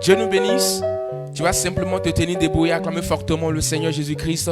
Dieu nous bénisse. Tu vas simplement te tenir debout et acclamer fortement le Seigneur Jésus-Christ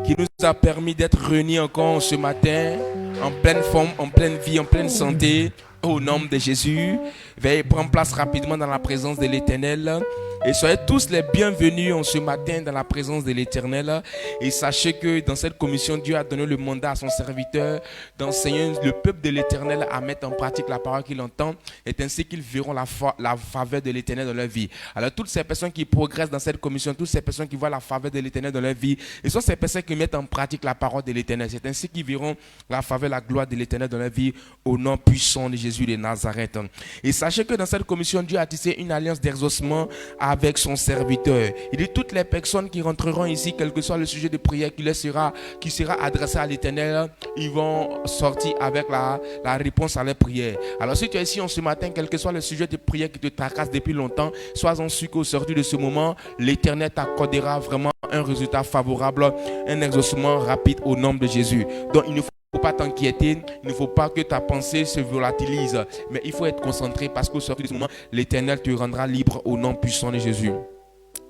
qui nous a permis d'être réunis encore ce matin en pleine forme, en pleine vie, en pleine santé. Au nom de Jésus, veuillez prendre place rapidement dans la présence de l'Éternel. Et soyez tous les bienvenus en ce matin dans la présence de l'Éternel. Et sachez que dans cette commission, Dieu a donné le mandat à son serviteur d'enseigner le peuple de l'Éternel à mettre en pratique la parole qu'il entend. Et ainsi qu'ils verront la faveur de l'Éternel dans leur vie. Alors toutes ces personnes qui progressent dans cette commission, toutes ces personnes qui voient la faveur de l'Éternel dans leur vie, et sont ces personnes qui mettent en pratique la parole de l'Éternel. C'est ainsi qu'ils verront la faveur, la gloire de l'Éternel dans leur vie au nom puissant de Jésus de Nazareth. Et sachez que dans cette commission, Dieu a tissé une alliance d'exaucement avec son serviteur. Il dit toutes les personnes qui rentreront ici, quel que soit le sujet de prière qui sera adressé à l'Éternel, ils vont sortir avec la réponse à leur prière. Alors si tu es ici en ce matin, quel que soit le sujet de prière qui te tracasse depuis longtemps, sois-en sûr qu'au sortir de ce moment, l'Éternel t'accordera vraiment un résultat favorable, un exaucement rapide au nom de Jésus. Donc il ne faut pas t'inquiéter, il ne faut pas que ta pensée se volatilise, mais il faut être concentré parce qu'au sortir de ce moment, l'Éternel te rendra libre au nom puissant de Jésus.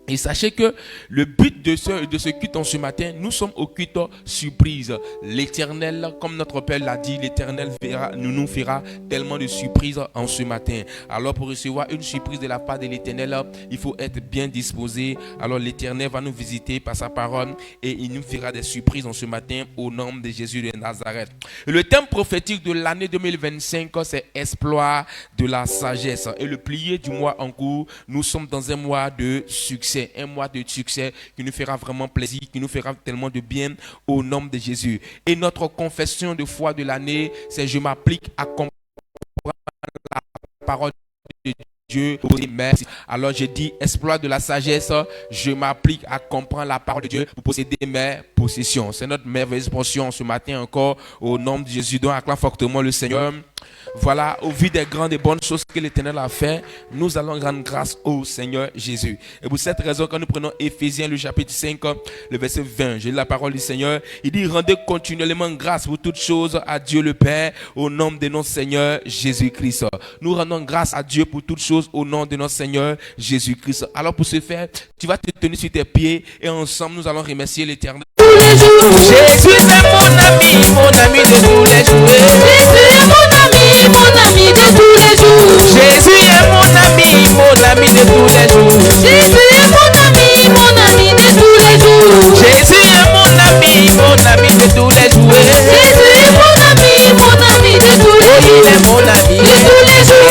Et sachez que le but de ce culte en ce matin, nous sommes au culte surprise. L'Éternel, comme notre Père l'a dit, l'Éternel nous fera tellement de surprises en ce matin. Alors pour recevoir une surprise de la part de l'Éternel, il faut être bien disposé. Alors l'Éternel va nous visiter par sa parole et il nous fera des surprises en ce matin au nom de Jésus de Nazareth. Le thème prophétique de l'année 2025, c'est exploit de la sagesse. Et le plié du mois en cours, nous sommes dans un mois de succès. Un mois de succès qui nous fera vraiment plaisir, qui nous fera tellement de bien au nom de Jésus. Et notre confession de foi de l'année, c'est je m'applique à comprendre la parole de Dieu. Merci. Alors je dis exploit de la sagesse, je m'applique à comprendre la parole de Dieu pour posséder mes possessions. C'est notre merveilleuse portion ce matin encore au nom de Jésus. Donc acclame fortement le Seigneur. Voilà, au vu des grandes et bonnes choses que l'Éternel a fait, nous allons rendre grâce au Seigneur Jésus. Et pour cette raison, quand nous prenons Éphésiens, le chapitre 5, le verset 20, j'ai la parole du Seigneur, il dit, rendez continuellement grâce pour toutes choses à Dieu le Père, au nom de notre Seigneur Jésus-Christ. Nous rendons grâce à Dieu pour toutes choses au nom de notre Seigneur Jésus-Christ. Alors pour ce faire, tu vas te tenir sur tes pieds et ensemble, nous allons remercier l'Éternel. Jésus est mon ami de tous les jours. Jésus est mon ami de tous les jours. Jésus est mon ami de tous les jours. Jésus est mon ami de tous les jours. Jésus est mon ami de tous les jours. Jésus est mon ami de tous les jours. Il est mon ami de tous les jours. Il est mon ami de tous les jours.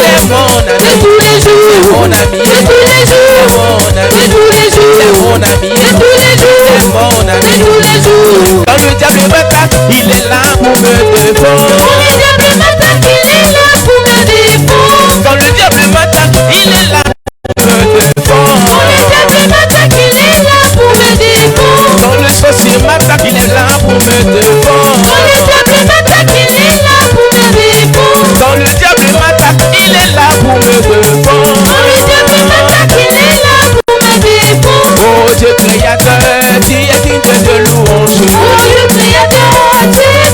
Mon ami de tous les jours. Mon ami de tous les jours. Mon ami de tous les jours. Mon ami de tous les jours. Quand le diable m'attaque, il est là pour me défendre. Quand le diable m'attaque, il est là pour me défendre. Quand le diable m'attaque, il est là pour me défendre. Quand le diable m'attaque, il est là pour me défendre. Quand le sorcier m'attaque, il est là pour me défendre. Quand le diable m'attaque, il est là pour me défendre. Quand le diable m'attaque, il est là pour me défendre. Quand le diable m'attaque, il est là pour me défendre. Oh Dieu créateur, tu es digne de louange. Oh Dieu créateur, tu es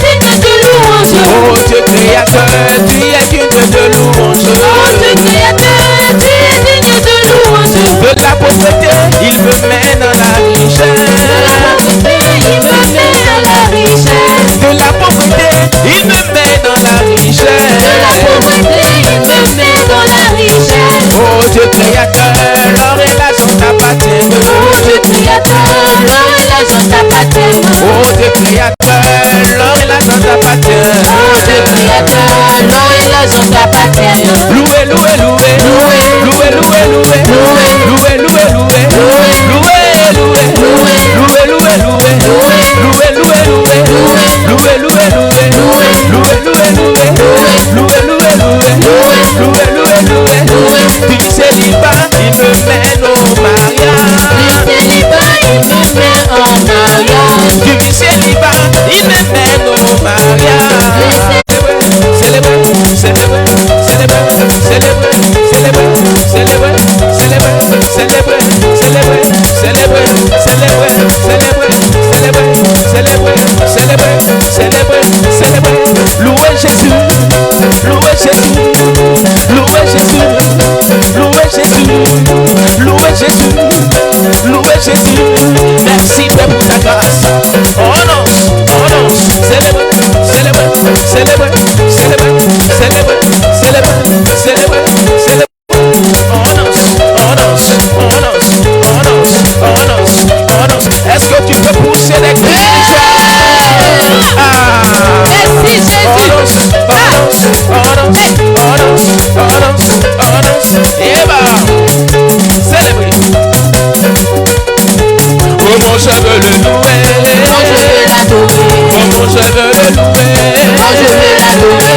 Moi je veux le louer. Moi je veux l'adorer.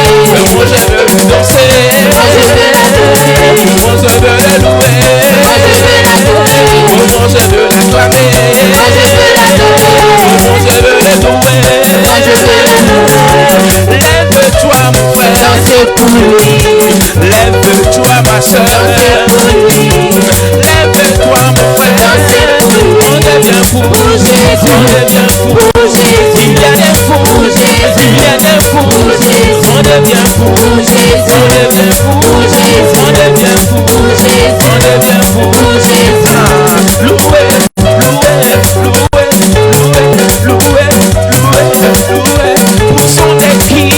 Moi je veux lui danser. Moi je veux l'adorer. Moi je veux le louer. Moi je veux l'adorer. Moi je veux l'acclamer. Moi je veux l'adorer. Moi je veux le louer. Moi je veux l'adorer. Lève-toi mon frère, dansez pour lui. Lève-toi ma soeur, dansez pour lui. Lève-toi mon frère, dansez pour lui. On devient fou pour Jésus. On devient fou pour Jésus. Il y a des fous pour Jésus. Il y a des fous pour Jésus. On devient fou pour Jésus. On devient fou pour Jésus. On devient fou pour Jésus. On devient fou pour Jésus. Louez, louez, louez, louez, louez, louez, pour son écrit.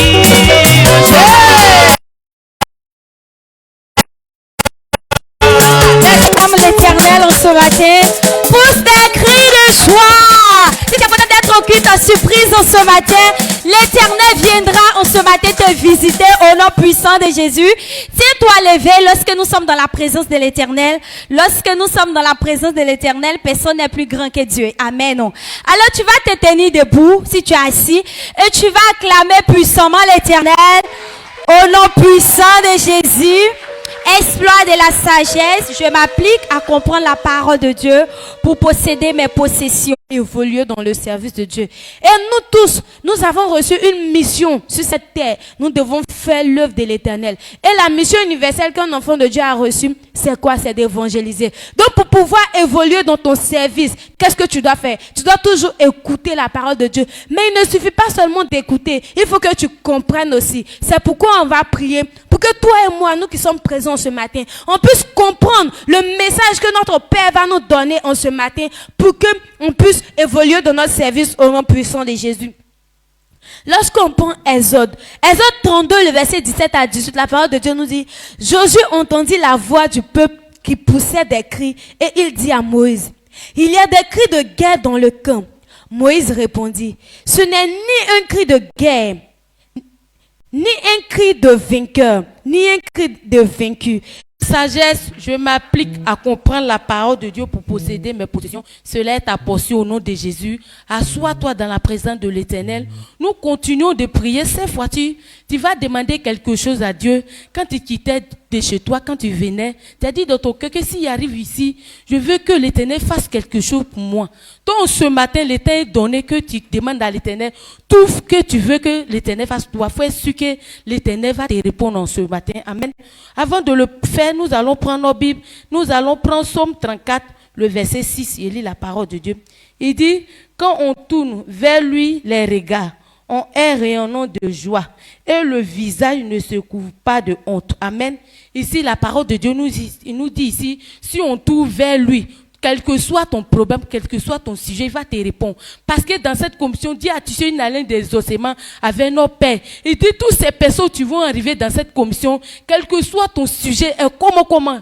L'Éternel en ce matin, pousse des cris de joie. Si tu es peut-être d'être occupé ta surprise en ce matin, l'Éternel viendra en ce matin te visiter au nom puissant de Jésus. Tiens-toi levé lorsque nous sommes dans la présence de l'Éternel. Lorsque nous sommes dans la présence de l'Éternel, personne n'est plus grand que Dieu. Amen. Alors tu vas te tenir debout si tu es assis et tu vas acclamer puissamment l'Éternel au nom puissant de Jésus. Exploit de la sagesse, je m'applique à comprendre la parole de Dieu pour posséder mes possessions et évoluer dans le service de Dieu. Et nous tous, nous avons reçu une mission sur cette terre. Nous devons faire l'œuvre de l'Éternel. Et la mission universelle qu'un enfant de Dieu a reçue, c'est quoi? C'est d'évangéliser. Donc pour pouvoir évoluer dans ton service, qu'est-ce que tu dois faire? Tu dois toujours écouter la parole de Dieu. Mais il ne suffit pas seulement d'écouter, il faut que tu comprennes aussi. C'est pourquoi on va prier, pour que toi et moi, nous qui sommes présents ce matin, on puisse comprendre le message que notre Père va nous donner en ce matin pour qu'on puisse évoluer dans notre service au nom puissant de Jésus. Lorsqu'on prend Exode 32, le verset 17 à 18, la parole de Dieu nous dit, Josué entendit la voix du peuple qui poussait des cris et il dit à Moïse, il y a des cris de guerre dans le camp. Moïse répondit, ce n'est ni un cri de guerre, ni un cri de vainqueur, ni un cri de vaincu. Sagesse, je m'applique à comprendre la parole de Dieu pour posséder mes possessions. Cela est ta portion au nom de Jésus. Assois-toi dans la présence de l'Éternel. Nous continuons de prier. Cette fois, tu vas demander quelque chose à Dieu. Quand tu quittais de chez toi, quand tu venais, tu as dit dans ton cœur que s'il arrive ici, je veux que l'Éternel fasse quelque chose pour moi. Donc ce matin, l'Éternel est donné que tu demandes à l'Éternel tout ce que tu veux que l'Éternel fasse pour toi. Faut sûr que l'Éternel va te répondre en ce matin. Amen. Avant de le faire, nous allons prendre nos Bibles. Nous allons prendre Psaume 34, le verset 6. Il lit la parole de Dieu. Il dit, quand on tourne vers lui les regards, on est rayonnant de joie et le visage ne se couvre pas de honte. Amen. Ici, la parole de Dieu nous dit ici, si on tourne vers lui, quel que soit ton problème, quel que soit ton sujet, il va te répondre. Parce que dans cette commission, Dieu a tissé une haleine des ossements avec nos pères. Il dit, toutes ces personnes qui vont arriver dans cette commission, quel que soit ton sujet, comment,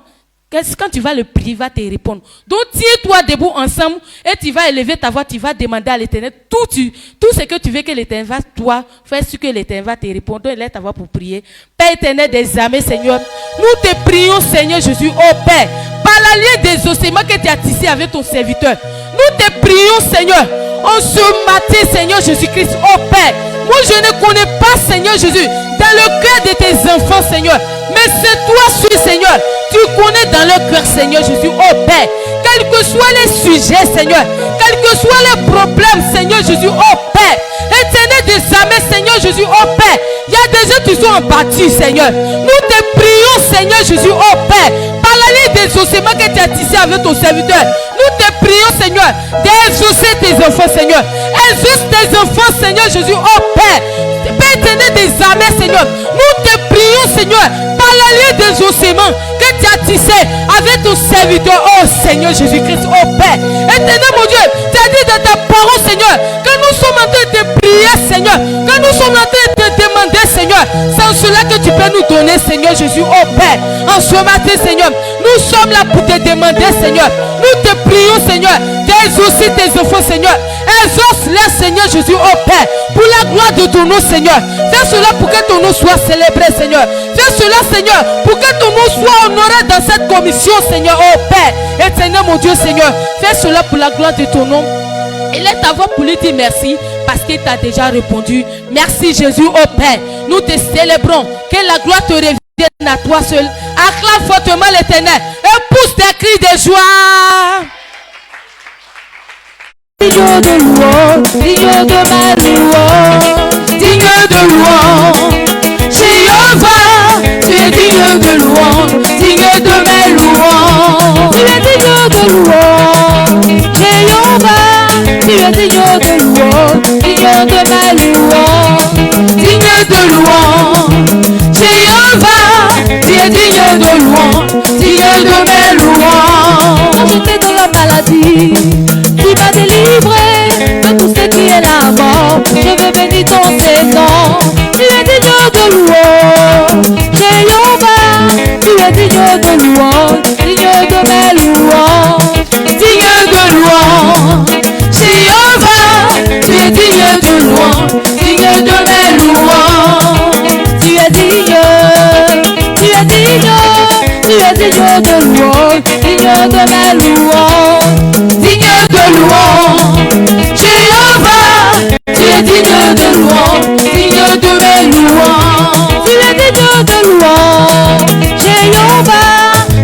quand tu vas le prier, il va te répondre. Donc, tiens-toi debout ensemble et tu vas élever ta voix, tu vas demander à l'Éternel tout ce que tu veux que l'Éternel va, toi, faire ce que l'Éternel va te répondre. Donc, élève ta voix pour prier. Père éternel des armées, Seigneur, nous te prions, Seigneur Jésus, ô Père, par la ligne des ossements que tu as tissé avec ton serviteur. Nous te prions, Seigneur, en ce matin, Seigneur Jésus-Christ, ô Père. Moi, je ne connais pas, Seigneur Jésus, dans le cœur de tes enfants, Seigneur. Mais c'est toi, Seigneur. Tu connais dans le cœur, Seigneur Jésus, ô Père. Quels que soient les sujets, Seigneur. Quels que soient les problèmes, Seigneur Jésus, ô Père. Éternel des armées, Seigneur Jésus, ô Père. Il y a des gens qui sont en bâti, Seigneur. Nous te prions, Seigneur Jésus, ô Père. Par la ligne des ossements que tu as tissé avec ton serviteur. Nous te prions, Seigneur, d'exaucer tes enfants, Seigneur. Exauce tes enfants, Seigneur Jésus, ô Père. Père éternel des armées, Seigneur. Nous te prions, Seigneur, par la ligne des ossements que tu as tissé avec ton serviteur, oh Seigneur Jésus-Christ, oh Père. Éternel mon Dieu, tu as dit dans ta parole, Seigneur, que nous sommes en train de prier, Seigneur, que nous sommes en train de demander, Seigneur, c'est en cela que tu peux nous donner, Seigneur Jésus, oh Père. En ce matin, Seigneur, nous sommes là pour te demander, Seigneur. Nous te prions, Seigneur, d'exaucer tes enfants, Seigneur. Exauce-les, Seigneur Jésus, oh Père, pour la gloire de ton nom, Seigneur. Fais cela pour que ton nom soit célébré, Seigneur. Fais cela, Seigneur, pour que ton nom soit honoré dans cette commission, Seigneur, oh Père. Éternel mon Dieu, Seigneur, fais cela pour la gloire de ton nom Élève ta voix pour lui dire merci parce qu'il t'a déjà répondu. Merci Jésus au Père. Nous te célébrons. Que la gloire te revienne à toi seul. Acclame fortement l'Éternel et pousse des cris de joie. Digne de louange, digne de ma louange, digne de louange. Jéhovah, tu es digne de louange, digne de mes louanges. Tu es digne de louange. Jéhovah, tu es digne de louange, digne de mes louanges. Digne de louange. Jéhovah, tu es digne de louange, digne de mes louanges. Quand j'étais dans la maladie, tu m'as délivré de tout ce qui est la mort. Je veux bénir ton Seigneur. Tu es digne de louange. Jéhovah, tu es digne de louange, digne de mes louanges. Digne de louange. Jéhovah, tu es digne de louange, digne de mes louanges. Tu es digne, tu es digne, tu es digne de louange, digne de mes louanges. Digne de louange. Jéhovah, tu es digne de louange, digne de mes louanges. Tu es digne de louange. Jéhovah,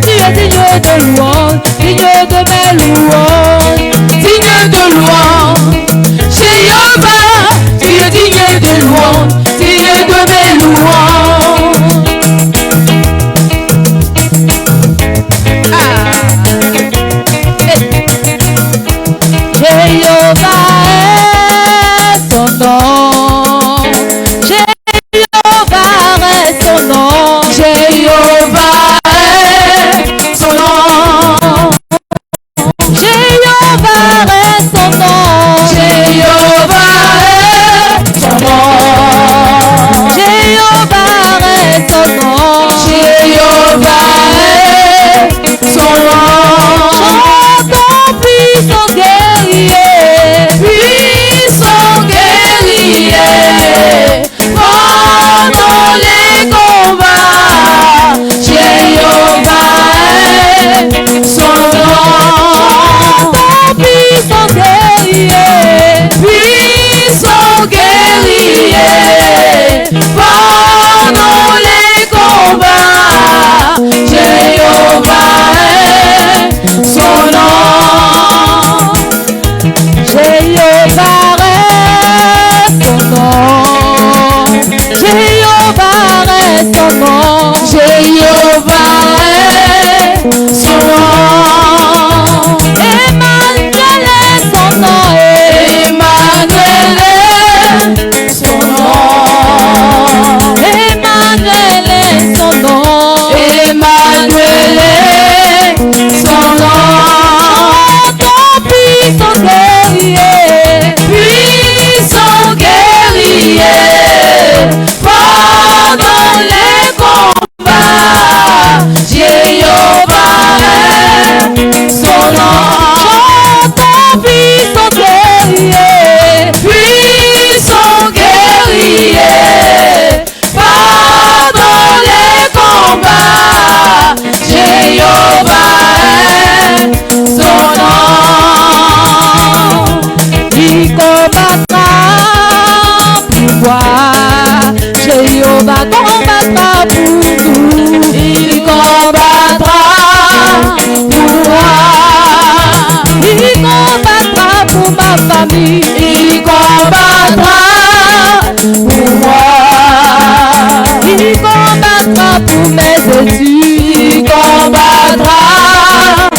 tu es digne de louange, digne de mes louanges. Digne de louange. Jéhovah, tu es digne de louange, digne de mes louanges. Jéhovah est son nom. Jéhovah est son nom. Jéhovah est son nom. Jéhovah est son nom. Jéhovah est son nom. Jéhovah est son nom. Jéhovah est son nom. Chantons puissant guerrier, puissant guerrier, pendant les combats. Jéhovah est son nom. Chantons puissant guerrier, puissant guerrier, pendant les combats. Jéhovah est son nom. Jéhovah est son nom. Jéhovah est son nom. Jéhovah est son nom. Emmanuel est son nom. Emmanuel est son nom. Emmanuel est son nom. Emmanuel est son nom. Chantons puissant guerrier, puissant guerrier, pendant les combats. Jéhovah est son nom. Chantons puissant guerrier, puissant guerrier, pendant les combats. Jéhovah est son nom. Il combattra pour moi. Jéhovah combattra pour nous. Il combattra pour moi. Il combattra pour ma famille. Il combattra pour moi. Il combattra pour mes études. Il combattra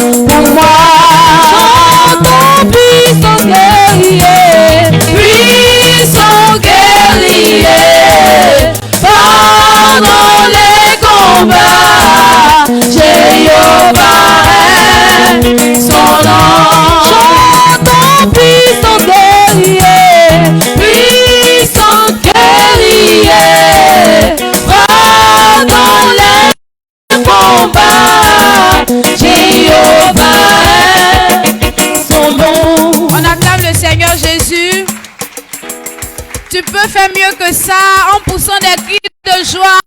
pour moi. Chantons puissant guerrier, puissant guerrier, pendant les combats. Jéhovah est son nom. Chantons puissant guerrier, puissant guerrier, pendant les combats. Jéhovah est son nom. On acclame le Seigneur Jésus. Tu peux faire mieux que ça en poussant des cris de joie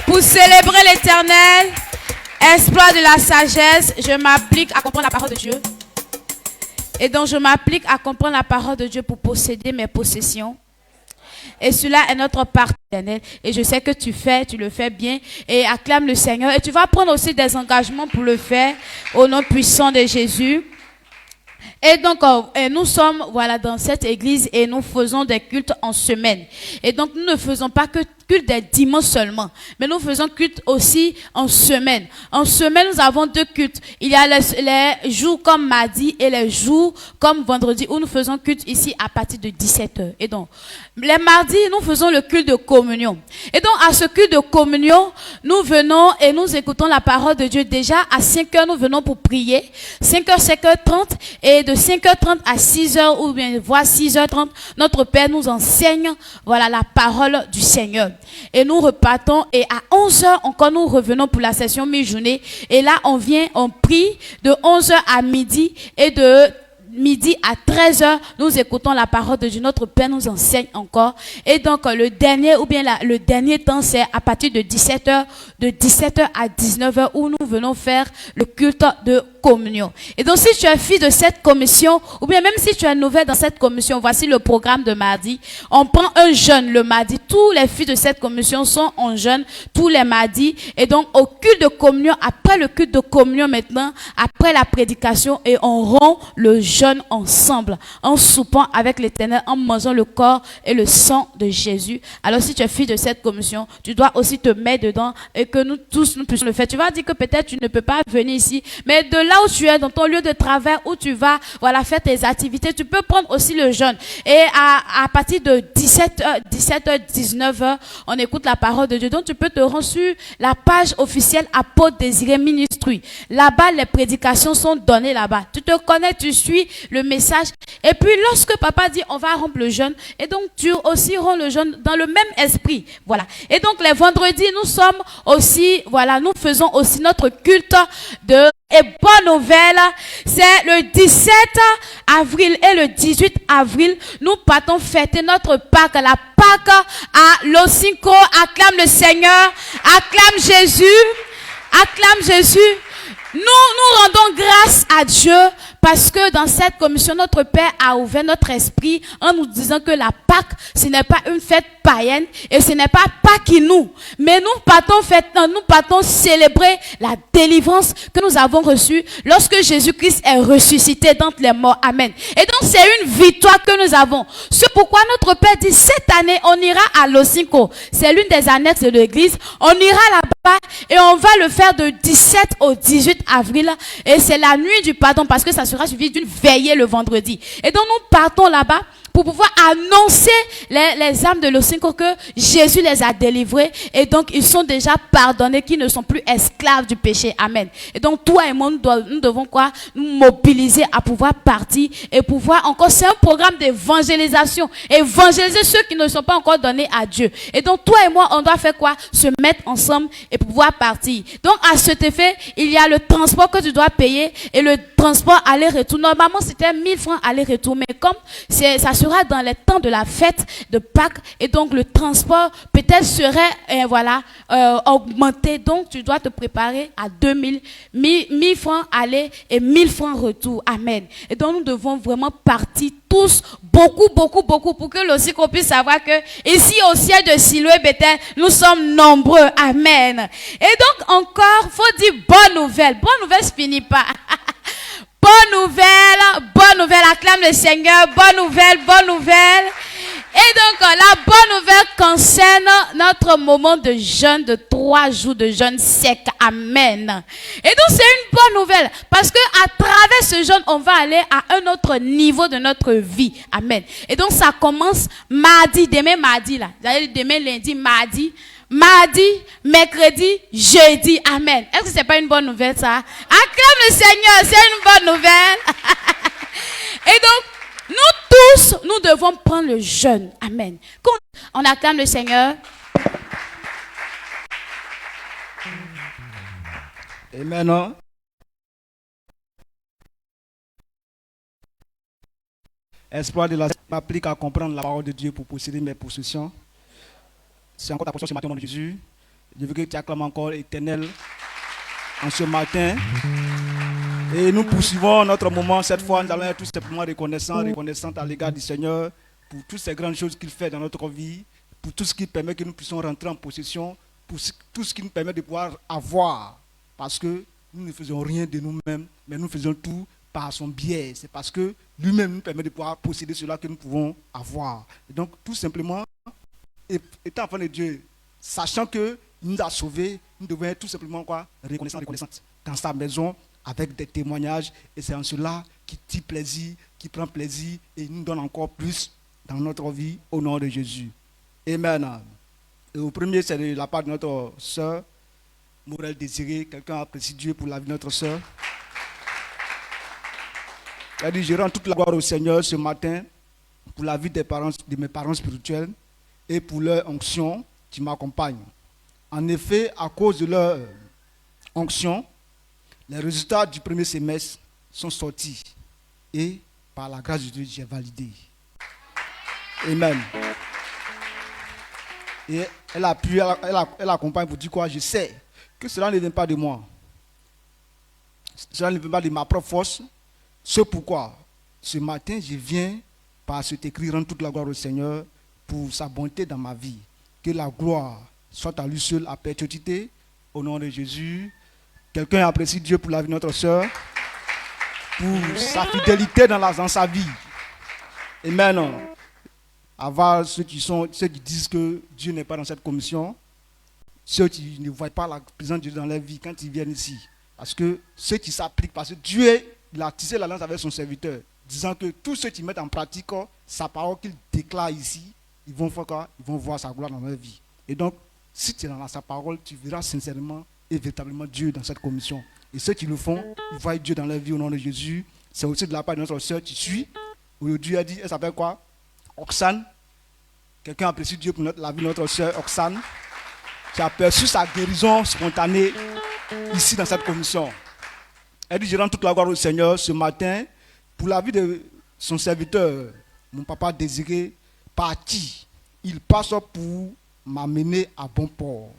pour célébrer l'Éternel. Exploit de la sagesse. Je m'applique à comprendre la parole de Dieu. Et donc, je m'applique à comprendre la parole de Dieu pour posséder mes possessions. Et cela est notre part éternelle. Et je sais que tu le fais bien. Et acclame le Seigneur. Et tu vas prendre aussi des engagements pour le faire au nom puissant de Jésus. Et donc, nous sommes dans cette église et nous faisons des cultes en semaine. Et donc, nous ne faisons pas que culte des dimanches seulement, mais nous faisons culte aussi en semaine. En semaine, nous avons 2 cultes. Il y a les jours comme mardi et les jours comme vendredi où nous faisons culte ici à partir de 17h. Et donc, les mardis, nous faisons le culte de communion. Et donc, à ce culte de communion, nous venons et nous écoutons la parole de Dieu. Déjà, à 5h, nous venons pour prier. 5h, 5h30 et de 5h30 à 6h ou bien voire 6h30, notre Père nous enseigne, la parole du Seigneur. Et nous repartons et à 11h encore nous revenons pour la session mi-journée. Et là, on prie de 11h à midi et de midi à 13h, nous écoutons la parole de Dieu. Notre Père nous enseigne encore. Et donc, le dernier temps, c'est à partir de 17h, de 17h à 19h, où nous venons faire le culte de communion. Et donc, si tu es fille de cette commission, ou bien même si tu es nouvelle dans cette commission, voici le programme de mardi. On prend un jeûne le mardi. Tous les filles de cette commission sont en jeûne tous les mardis. Et donc, au culte de communion, après le culte de communion maintenant, après la prédication, et on rompt le jeûne ensemble, en soupant avec l'Éternel, en mangeant le corps et le sang de Jésus. Alors, si tu es fille de cette commission, tu dois aussi te mettre dedans et que nous tous, nous puissions le faire. Tu vas dire que peut-être tu ne peux pas venir ici, mais de là où tu es, dans ton lieu de travail, où tu vas, faire tes activités, tu peux prendre aussi le jeûne. Et à partir de 17h, 19h, on écoute la parole de Dieu. Donc, tu peux te rendre sur la page officielle Apôtre Désiré Ministry. Là-bas, les prédications sont données là-bas. Tu te connais, tu suis le message. Et puis, lorsque papa dit, on va rompre le jeûne, et donc, tu aussi romps le jeûne dans le même esprit. Voilà. Et donc, les vendredis, nous sommes aussi, nous faisons aussi notre culte de et bonne nouvelle, c'est le 17 avril et le 18 avril, nous partons fêter notre Pâques, la Pâques à Losinko. Acclame le Seigneur, acclame Jésus, acclame Jésus. Nous rendons grâce à Dieu parce que dans cette commission, notre Père a ouvert notre esprit en nous disant que la Pâques, ce n'est pas une fête païenne et ce n'est pas Pâques-nous. Mais nous partons célébrer la délivrance que nous avons reçue lorsque Jésus-Christ est ressuscité d'entre les morts. Amen. Et donc, c'est une victoire que nous avons. C'est pourquoi notre Père dit, cette année, on ira à Losinko. C'est l'une des annexes de l'église. On ira là-bas et on va le faire de 17 au 18 avril. Et c'est la nuit du pardon parce que ça sera suivi d'une veillée le vendredi. Et donc, nous partons là-bas pour pouvoir annoncer les âmes de Losinko que Jésus les a délivrés et donc ils sont déjà pardonnés, qui ne sont plus esclaves du péché. Amen. Et donc toi et moi, nous devons nous mobiliser à pouvoir partir et pouvoir encore, c'est un programme d'évangélisation, évangéliser ceux qui ne sont pas encore donnés à Dieu. Et donc toi et moi, on doit faire quoi? Se mettre ensemble et pouvoir partir. Donc à cet effet, il y a le transport que tu dois payer et le transport aller-retour. Normalement, c'était 1000 francs aller-retour, mais comme ça sera dans les temps de la fête de Pâques et donc le transport peut-être serait augmenté. Donc tu dois te préparer à 1000 francs aller et 1000 francs retour. Amen. Et donc nous devons vraiment partir tous beaucoup pour que l'Osinko puisse savoir que ici au ciel de Siloé Bethel, nous sommes nombreux. Amen. Et donc encore, faut dire bonne nouvelle. Bonne nouvelle se finit pas. Bonne nouvelle, acclame le Seigneur, bonne nouvelle. Et donc, la bonne nouvelle concerne notre moment de jeûne de 3 jours de jeûne sec. Amen. Et donc, c'est une bonne nouvelle parce que à travers ce jeûne, on va aller à un autre niveau de notre vie. Amen. Et donc, ça commence demain mardi, là. Demain lundi, mardi, mercredi, jeudi. Amen. Est-ce que c'est pas une bonne nouvelle, ça? Acclame le Seigneur, c'est une bonne nouvelle. Et donc, nous tous, nous devons prendre le jeûne. Amen. Quand on acclame le Seigneur. Amen. Espoir de la m'applique à comprendre la parole de Dieu pour posséder mes possessions. C'est encore ta portion ce matin au nom de Jésus. Je veux que tu acclames encore l'Éternel en ce matin. Et nous poursuivons notre moment. Cette fois, nous allons être tout simplement reconnaissants à l'égard du Seigneur pour toutes ces grandes choses qu'il fait dans notre vie, pour tout ce qui permet que nous puissions rentrer en possession, pour tout ce qui nous permet de pouvoir avoir. Parce que nous ne faisons rien de nous-mêmes, mais nous faisons tout par son biais. C'est parce que lui-même nous permet de pouvoir posséder cela que nous pouvons avoir. Et donc, tout simplement, étant enfant de Dieu, sachant qu'il nous a sauvés, nous devons être tout simplement reconnaissants dans sa maison, avec des témoignages, et c'est en cela qu'il tire plaisir, qui prend plaisir, et il nous donne encore plus dans notre vie, au nom de Jésus. Amen. Et au premier, c'est de la part de notre sœur, Morel Désiré. Quelqu'un apprécie Dieu pour la vie de notre sœur. Elle dit, je rends toute la gloire au Seigneur ce matin, pour la vie de mes parents spirituels, et pour leur onction qui m'accompagne. En effet, à cause de leur onction, les résultats du premier semestre sont sortis et par la grâce de Dieu, j'ai validé. Amen. Et elle accompagne pour dire quoi? Je sais que cela ne vient pas de moi. Cela ne vient pas de ma propre force. C'est pourquoi ce matin, je viens par cet écrit rendre toute la gloire au Seigneur pour sa bonté dans ma vie. Que la gloire soit à lui seul à perpétuité. Au nom de Jésus. Quelqu'un apprécie Dieu pour la vie de notre sœur, pour sa fidélité dans sa vie. Amen. Avant ceux qui disent que Dieu n'est pas dans cette commission, ceux qui ne voient pas la présence de Dieu dans leur vie quand ils viennent ici. Parce que ceux qui s'appliquent, parce que Dieu il a tissé l'alliance avec son serviteur, disant que tous ceux qui mettent en pratique sa parole qu'il déclare ici, ils vont faire quoi? Ils vont voir sa gloire dans leur vie. Et donc, si tu es dans sa parole, tu verras sincèrement et véritablement Dieu dans cette commission. Et ceux qui le font, ils voient Dieu dans leur vie au nom de Jésus. C'est aussi de la part de notre soeur qui suit. Aujourd'hui, elle s'appelle quoi? Oxane. Quelqu'un apprécie Dieu pour la vie de notre soeur Oxane, qui a perçu sa guérison spontanée ici dans cette commission. Elle dit, je rends toute la gloire au Seigneur ce matin pour la vie de son serviteur, mon papa Désiré, parti. Il passe pour m'amener à bon port.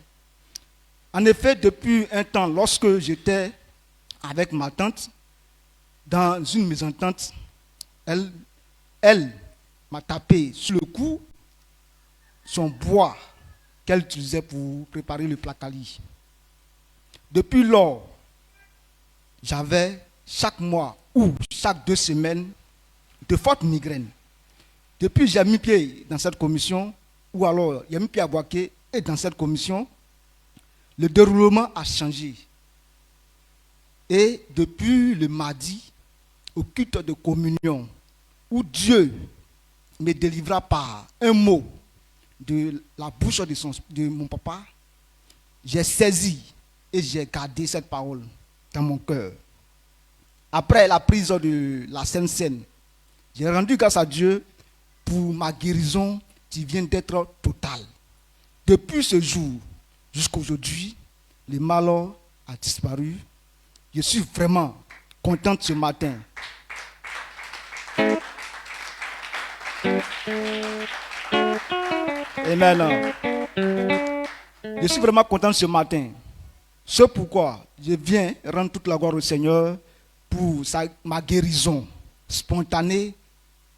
En effet, depuis un temps, lorsque j'étais avec ma tante, dans une mésentente, elle m'a tapé sur le cou son bois qu'elle utilisait pour préparer le placali. Depuis lors, j'avais chaque mois ou chaque 2 semaines de fortes migraines. Depuis j'ai mis pied dans cette commission, ou alors j'ai mis pied à Boaké et dans cette commission, le déroulement a changé. Et depuis le mardi, au culte de communion, où Dieu me délivra par un mot de la bouche de mon papa, j'ai saisi et j'ai gardé cette parole dans mon cœur. Après la prise de la Sainte Seine, j'ai rendu grâce à Dieu pour ma guérison qui vient d'être totale. Depuis ce jour jusqu'à aujourd'hui, le mal a disparu. Je suis vraiment contente ce matin. Amen. Je suis vraiment content ce matin. C'est pourquoi je viens rendre toute la gloire au Seigneur pour ma guérison spontanée,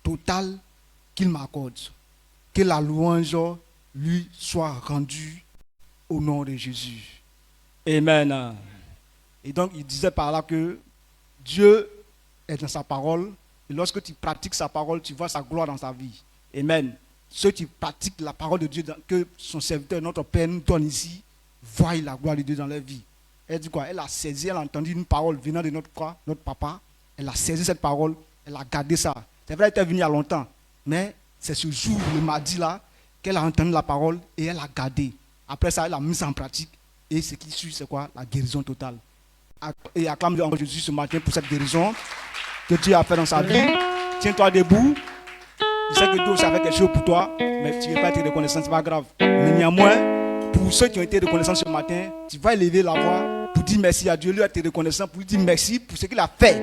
totale qu'il m'accorde. Que la louange lui soit rendue au nom de Jésus. Amen. Et donc il disait par là que Dieu est dans sa parole. Et lorsque tu pratiques sa parole, tu vois sa gloire dans ta vie. Amen. Ceux qui pratiquent la parole de Dieu que son serviteur, notre Père, nous donne ici, voient la gloire de Dieu dans leur vie. Elle dit quoi? Elle a saisi, elle a entendu une parole venant de notre papa. Elle a saisi cette parole, elle a gardé ça. C'est vrai, elle était venue il y a longtemps. Mais c'est ce jour, le mardi là, qu'elle a entendu la parole et elle a gardé. Après ça, elle a mis ça en pratique. Et ce qui suit, c'est quoi? La guérison totale. Et acclame Dieu encore Jésus ce matin pour cette guérison que Dieu a fait dans sa vie. Tiens-toi debout. Je sais que Dieu aussi a fait quelque chose pour toi, mais tu ne veux pas être reconnaissant, c'est pas grave. Mais néanmoins, pour ceux qui ont été reconnaissants ce matin, tu vas élever la voix pour dire merci à Dieu. Lui a été reconnaissant pour lui dire merci pour ce qu'il a fait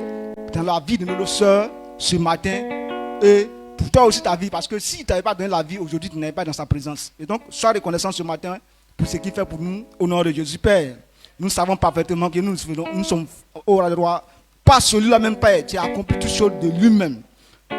dans la vie de nos soeurs ce matin et pour toi aussi ta vie. Parce que si tu n'avais pas donné la vie aujourd'hui, tu n'avais pas dans sa présence. Et donc, sois reconnaissant ce matin pour ce qu'il fait pour nous au nom de Jésus. Père, nous savons parfaitement que nous sommes au droit Pas celui-là même Père, tu as accompli toutes choses de lui-même.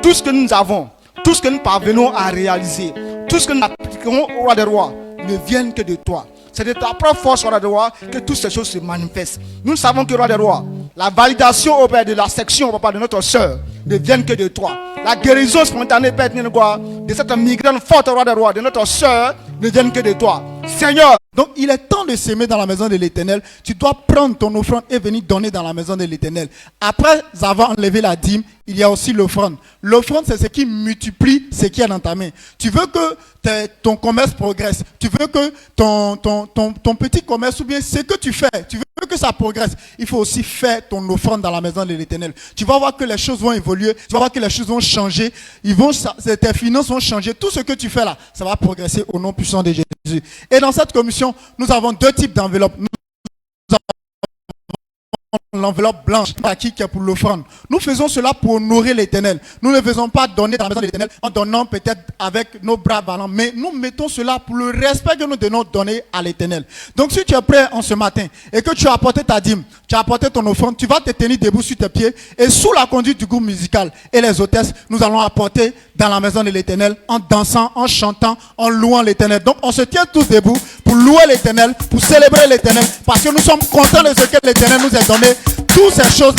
Tout ce que nous avons, tout ce que nous parvenons à réaliser, tout ce que nous appliquerons au roi des rois, ne viennent que de toi. C'est de ta propre force, roi des rois, que toutes ces choses se manifestent. Nous savons que, roi des rois, la validation au Père de la section, papa, de notre soeur, ne viennent que de toi. La guérison spontanée, Père, de cette migraine forte, roi des rois, de notre soeur, ne viennent que de toi. Seigneur. Donc il est temps de s'aimer dans la maison de l'Éternel. Tu dois prendre ton offrande et venir donner dans la maison de l'Éternel. Après avoir enlevé la dîme, il y a aussi l'offrande. L'offrande, c'est ce qui multiplie ce qui est dans ta main. Tu veux que ton commerce progresse. Tu veux que ton petit commerce, ou bien ce que tu fais, tu veux que ça progresse. Il faut aussi faire ton offrande dans la maison de l'Éternel. Tu vas voir que les choses vont évoluer. Tu vas voir que les choses vont changer. Tes finances vont changer. Tout ce que tu fais là, ça va progresser au nom puissant de Jésus. Et dans cette commission, nous avons deux types d'enveloppes. Nous avons l'enveloppe blanche qui est pour l'offrande. Nous faisons cela pour honorer l'Éternel. Nous ne faisons pas donner dans la maison de l'Éternel en donnant peut-être avec nos bras ballants, mais nous mettons cela pour le respect que nous devons donner à l'Éternel. Donc si tu es prêt en ce matin et que tu as apporté ta dîme, tu as apporté ton offrande, tu vas te tenir debout sur tes pieds et sous la conduite du groupe musical et les hôtesses, nous allons apporter dans la maison de l'Éternel en dansant, en chantant, en louant l'Éternel. Donc on se tient tous debout pour louer l'Éternel, pour célébrer l'Éternel, parce que nous sommes contents de ce que l'Éternel nous a donné. Toutes ces choses.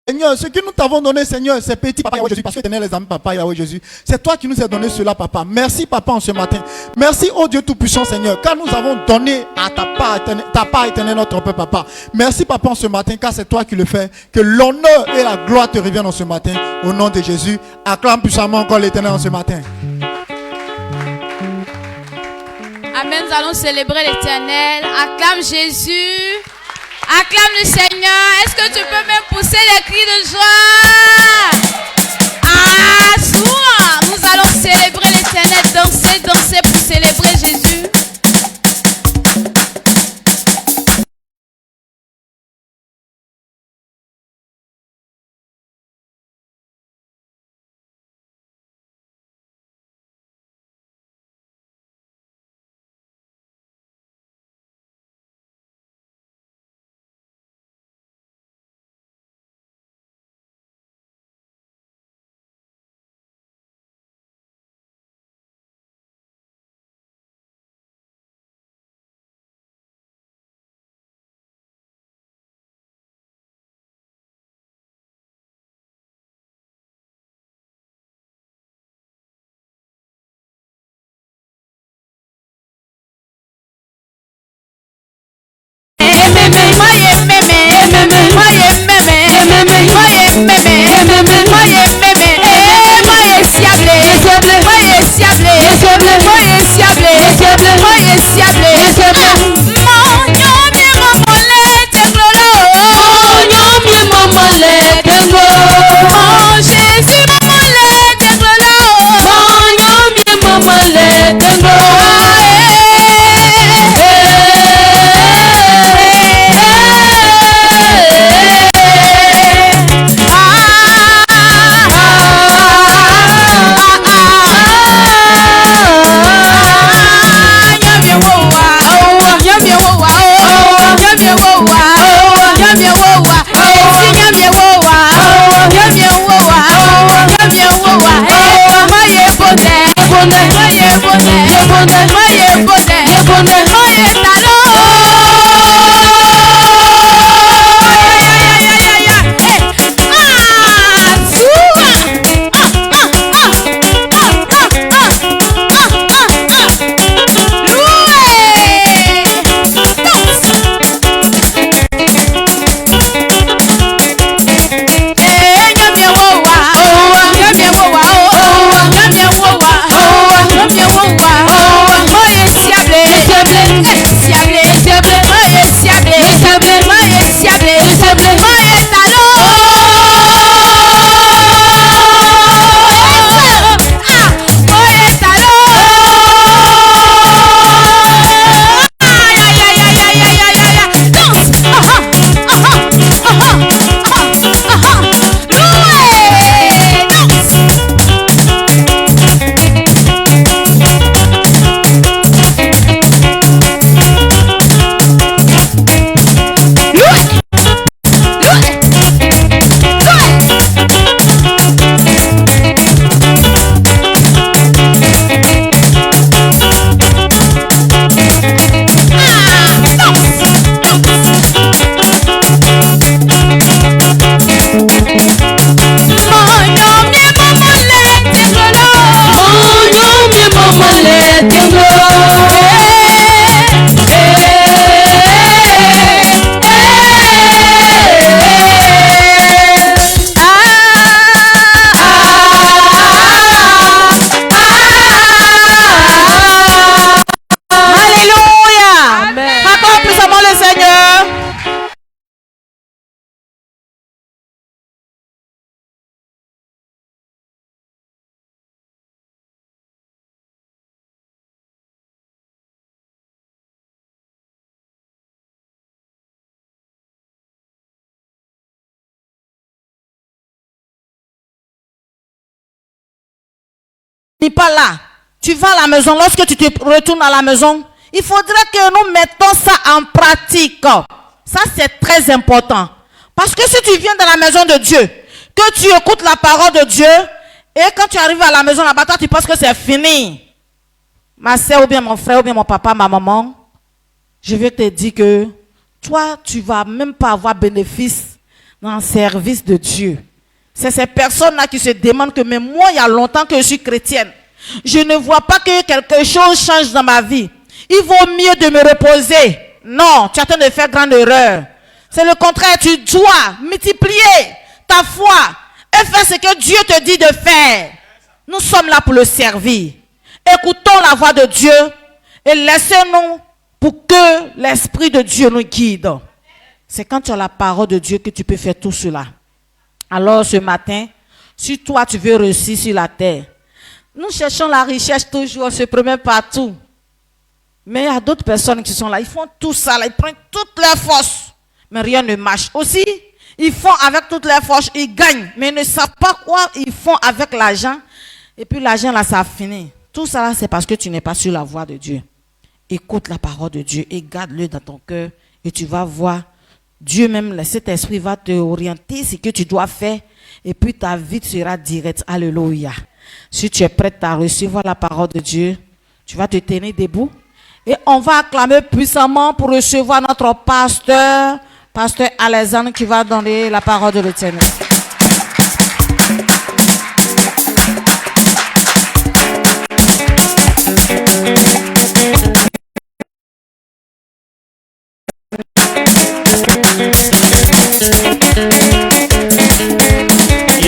Seigneur, ce que nous t'avons donné, Seigneur, c'est petit, Papa Yahweh Jésus, parce que tu es les amis, Papa Yahweh Jésus. C'est toi qui nous as donné cela, Papa. Merci, Papa, en ce matin. Merci, oh Dieu Tout-Puissant, Seigneur, car nous avons donné à ta part éternelle, notre Père, Papa. Merci, Papa, en ce matin, car c'est toi qui le fais. Que l'honneur et la gloire te reviennent en ce matin. Au nom de Jésus, acclame puissamment encore l'Éternel en ce matin. Amen, nous allons célébrer l'Éternel. Acclame Jésus. Acclame le Seigneur. Est-ce que tu peux même pousser les cris de joie? Ah, souvent, nous allons célébrer l'Éternel, danser pour célébrer Jésus. pas là. Tu vas à la maison, lorsque tu te retournes à la maison, il faudrait que nous mettons ça en pratique. Ça, c'est très important. Parce que si tu viens dans la maison de Dieu, que tu écoutes la parole de Dieu, et quand tu arrives à la maison là-bas, toi, tu penses que c'est fini. Ma soeur ou bien mon frère ou bien mon papa, ma maman, je vais te dire que toi, tu ne vas même pas avoir bénéfice dans le service de Dieu. C'est ces personnes-là qui se demandent que même moi, il y a longtemps que je suis chrétienne. Je ne vois pas que quelque chose change dans ma vie. Il vaut mieux de me reposer. Non, tu es en train de faire grande erreur. C'est le contraire, tu dois multiplier ta foi et faire ce que Dieu te dit de faire. Nous sommes là pour le servir. Écoutons la voix de Dieu et laissez-nous pour que l'Esprit de Dieu nous guide. C'est quand tu as la parole de Dieu que tu peux faire tout cela. Alors ce matin, si toi tu veux réussir sur la terre, nous cherchons la richesse toujours, on se promet partout. Mais il y a d'autres personnes qui sont là, ils font tout ça, là, ils prennent toutes leurs forces, mais rien ne marche. Aussi, ils font avec toutes leurs forces, ils gagnent, mais ils ne savent pas quoi ils font avec l'argent. Et puis l'argent là, ça finit. Tout ça là, c'est parce que tu n'es pas sur la voie de Dieu. Écoute la parole de Dieu et garde-le dans ton cœur et tu vas voir. Dieu même, cet esprit va te orienter ce que tu dois faire et puis ta vie sera directe. Alléluia. Si tu es prête à recevoir la parole de Dieu, tu vas te tenir debout et on va acclamer puissamment pour recevoir notre pasteur Alexandre qui va donner la parole de l'Éternel.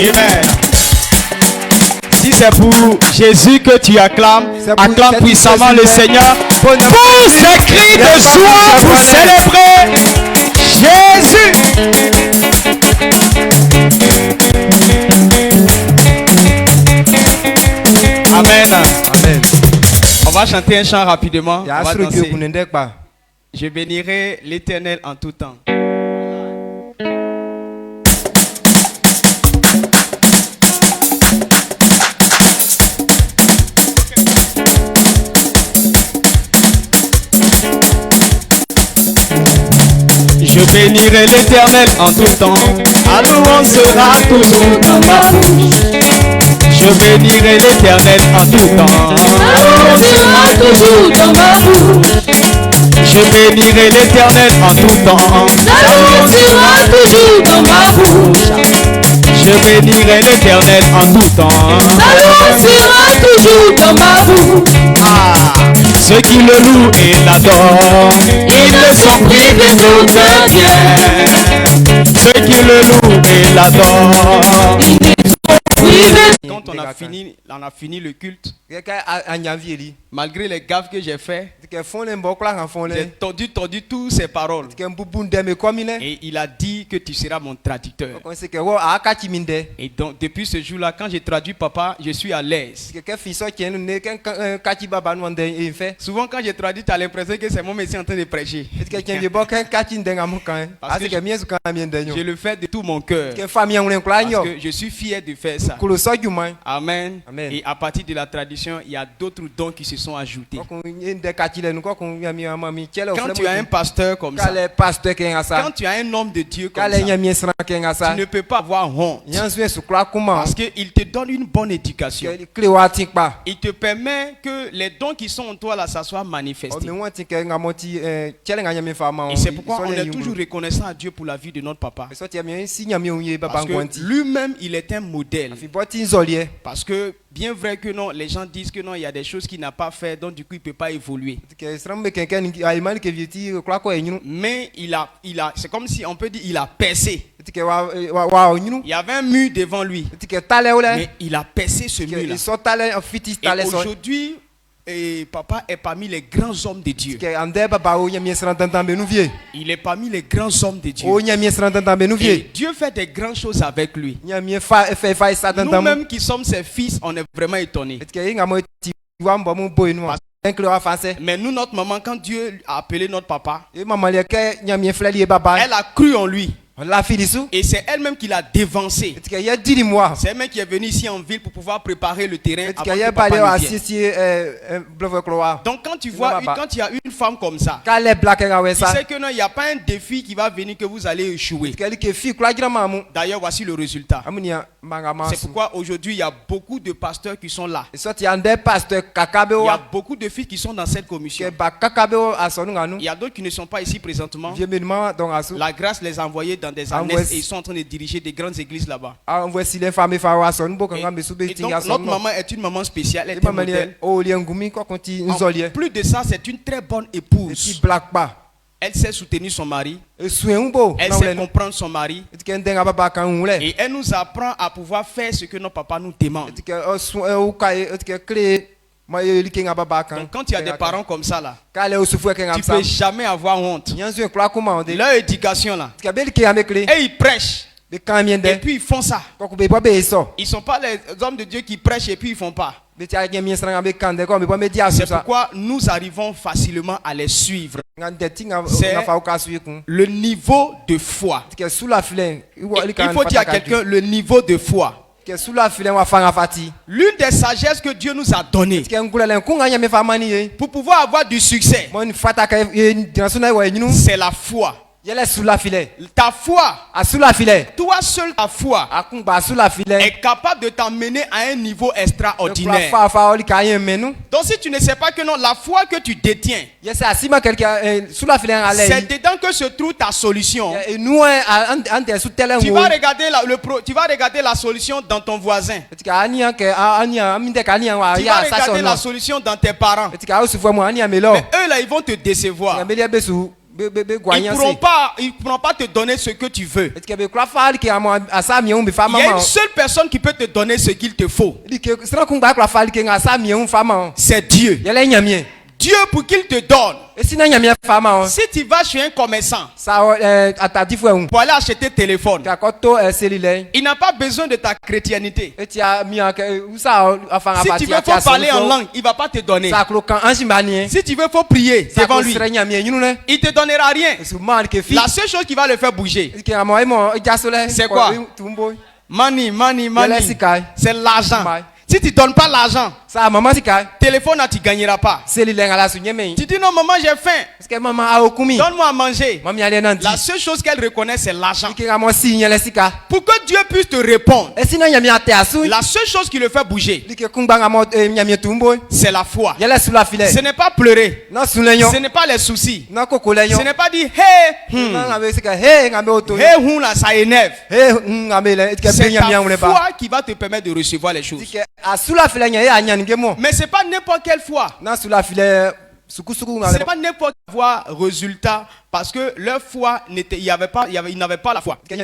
Amen. Si c'est pour Jésus que tu acclames, acclame puissamment le Seigneur pour ces cris de joie pour célébrer Jésus. Amen. Amen. On va chanter un chant rapidement. On va danser. Je bénirai l'Éternel en tout temps. Je bénirai l'Éternel en tout temps. À louange sera toujours dans ma bouche. Je bénirai l'Éternel en tout temps. À louange sera toujours dans ma bouche. Je bénirai l'Éternel en tout temps. À louange sera toujours dans ma bouche. Je bénirai l'Éternel en tout temps. À louange sera toujours dans ma bouche. Ceux qui le louent et l'adorent, ils ne sont privés d'aucun bien. Ceux qui le louent et l'adorent, ils ne sont privés. Quand on a fini le culte, malgré les gaffes que j'ai fait, j'ai tordu tous ces paroles. Et il a dit que tu seras mon traducteur. Et donc depuis ce jour-là, quand j'ai traduit papa, je suis à l'aise. Souvent quand j'ai traduit, tu as l'impression que c'est mon messie en train de prêcher. Parce que je le fais de tout mon cœur. Parce que je suis fier de faire ça. Amen. Amen. Et à partir de la tradition, il y a d'autres dons qui se sont ajoutés. Quand tu as un pasteur comme ça, quand tu as un homme de Dieu comme ça, tu ne peux pas avoir honte. Parce qu'il te donne une bonne éducation. Il te permet que les dons qui sont en toi là, ça soit manifesté. Et c'est pourquoi on est toujours reconnaissant à Dieu pour la vie de notre papa. Parce que lui-même, il est un modèle. Parce que bien vrai que non, les gens disent que non, il y a des choses qu'il n'a pas fait, donc du coup il ne peut pas évoluer. Mais c'est comme si on peut dire il a percé. Il y avait un mur devant lui, mais il a percé ce mur-là. Et aujourd'hui, papa est parmi les grands hommes de Dieu. Il est parmi les grands hommes de Dieu. Et Dieu fait des grandes choses avec lui. Nous-mêmes qui sommes ses fils, on est vraiment étonnés. Mais nous, notre maman, quand Dieu a appelé notre papa, elle a cru en lui. Et c'est elle-même qui l'a dévancé. C'est elle-même qui est venue ici en ville pour pouvoir préparer le terrain avant que papa ne vienne. Donc quand tu vois, quand il y a une femme comme ça, tu sais que non, il n'y a pas un défi qui va venir que vous allez échouer. D'ailleurs, voici le résultat. C'est pourquoi aujourd'hui, il y a beaucoup de pasteurs qui sont là. Il y a beaucoup de filles qui sont dans cette commission. Il y a d'autres qui ne sont pas ici présentement. La grâce les a envoyés dans des années et ils sont en train de diriger des grandes églises là-bas. Et donc, notre maman est une maman spéciale. Elle est un modèle. Plus de ça, c'est une très bonne épouse. Elle sait soutenir son mari. Elle sait comprendre son mari. Et elle nous apprend à pouvoir faire ce que nos papas nous demandent. Donc quand il y a des parents comme ça là, tu ne peux jamais avoir honte. Leur éducation là, et ils prêchent. Et puis ils font ça. Ils ne sont pas les hommes de Dieu qui prêchent et puis ils ne font pas. C'est pourquoi nous arrivons facilement à les suivre. C'est le niveau de foi. Il faut dire à quelqu'un le niveau de foi. L'une des sagesses que Dieu nous a données pour pouvoir avoir du succès, c'est la foi. Ta foi, toi seul ta foi est capable de t'amener à un niveau extraordinaire. Donc si tu ne sais pas que non, la foi que tu détiens, c'est dedans que se trouve ta solution. Tu vas regarder la solution dans ton voisin. Tu vas regarder la solution dans tes parents. Mais eux là, ils vont te décevoir. Ils ne pourront pas te donner ce que tu veux. Il y a une seule personne qui peut te donner ce qu'il te faut. C'est Dieu. Dieu, pour qu'il te donne. Si tu vas chez un commerçant pour aller acheter téléphone, il n'a pas besoin de ta chrétienté. Si tu veux faut parler en langue, il ne va pas te donner. Si tu veux faut prier devant lui, il ne te donnera rien. La seule chose qui va le faire bouger, c'est quoi? Money. C'est l'argent. Si tu ne donnes pas l'argent, téléphone, tu ne gagneras pas. Tu dis non, maman, j'ai faim. Donne-moi à manger. La seule chose qu'elle reconnaît, c'est l'argent. Pour que Dieu puisse te répondre, la seule chose qui le fait bouger, c'est la foi. Ce n'est pas pleurer. Ce n'est pas les soucis. Ce n'est pas dire hey, là, ça énerve. C'est ta foi qui va te permettre de recevoir les choses. Mais c'est pas n'importe quelle foi. Ce n'est pas n'importe quelle foi résultat parce que leur foi n'était, ils n'avaient pas la foi. Donc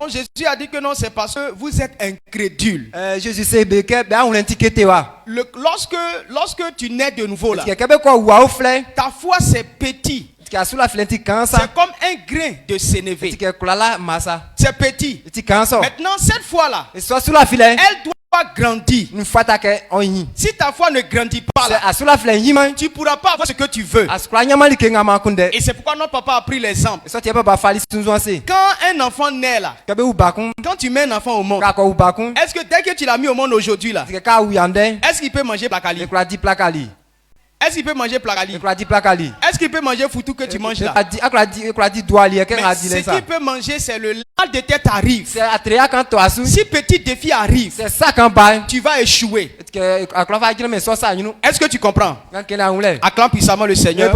Jésus a dit que non, c'est parce que vous êtes incrédule. Lorsque tu nais de nouveau là, ta foi c'est petit. C'est comme un grain de sénévé. C'est petit. Maintenant, cette fois-là, elle doit grandir. Si ta foi ne grandit pas là, tu ne pourras pas avoir ce que tu veux. Et c'est pourquoi notre papa a pris l'exemple. Quand un enfant naît là, quand tu mets un enfant au monde, est-ce que dès que tu l'as mis au monde aujourd'hui là, est-ce qu'il peut manger placali? Est-ce qu'il peut manger placali? Est-ce qu'il peut manger foutu que tu manges là? Mais ce qu'il peut manger, c'est le mal de tête arrive. Si petit défi arrive, tu vas échouer. Est-ce que tu comprends? Acclame puissamment le Seigneur.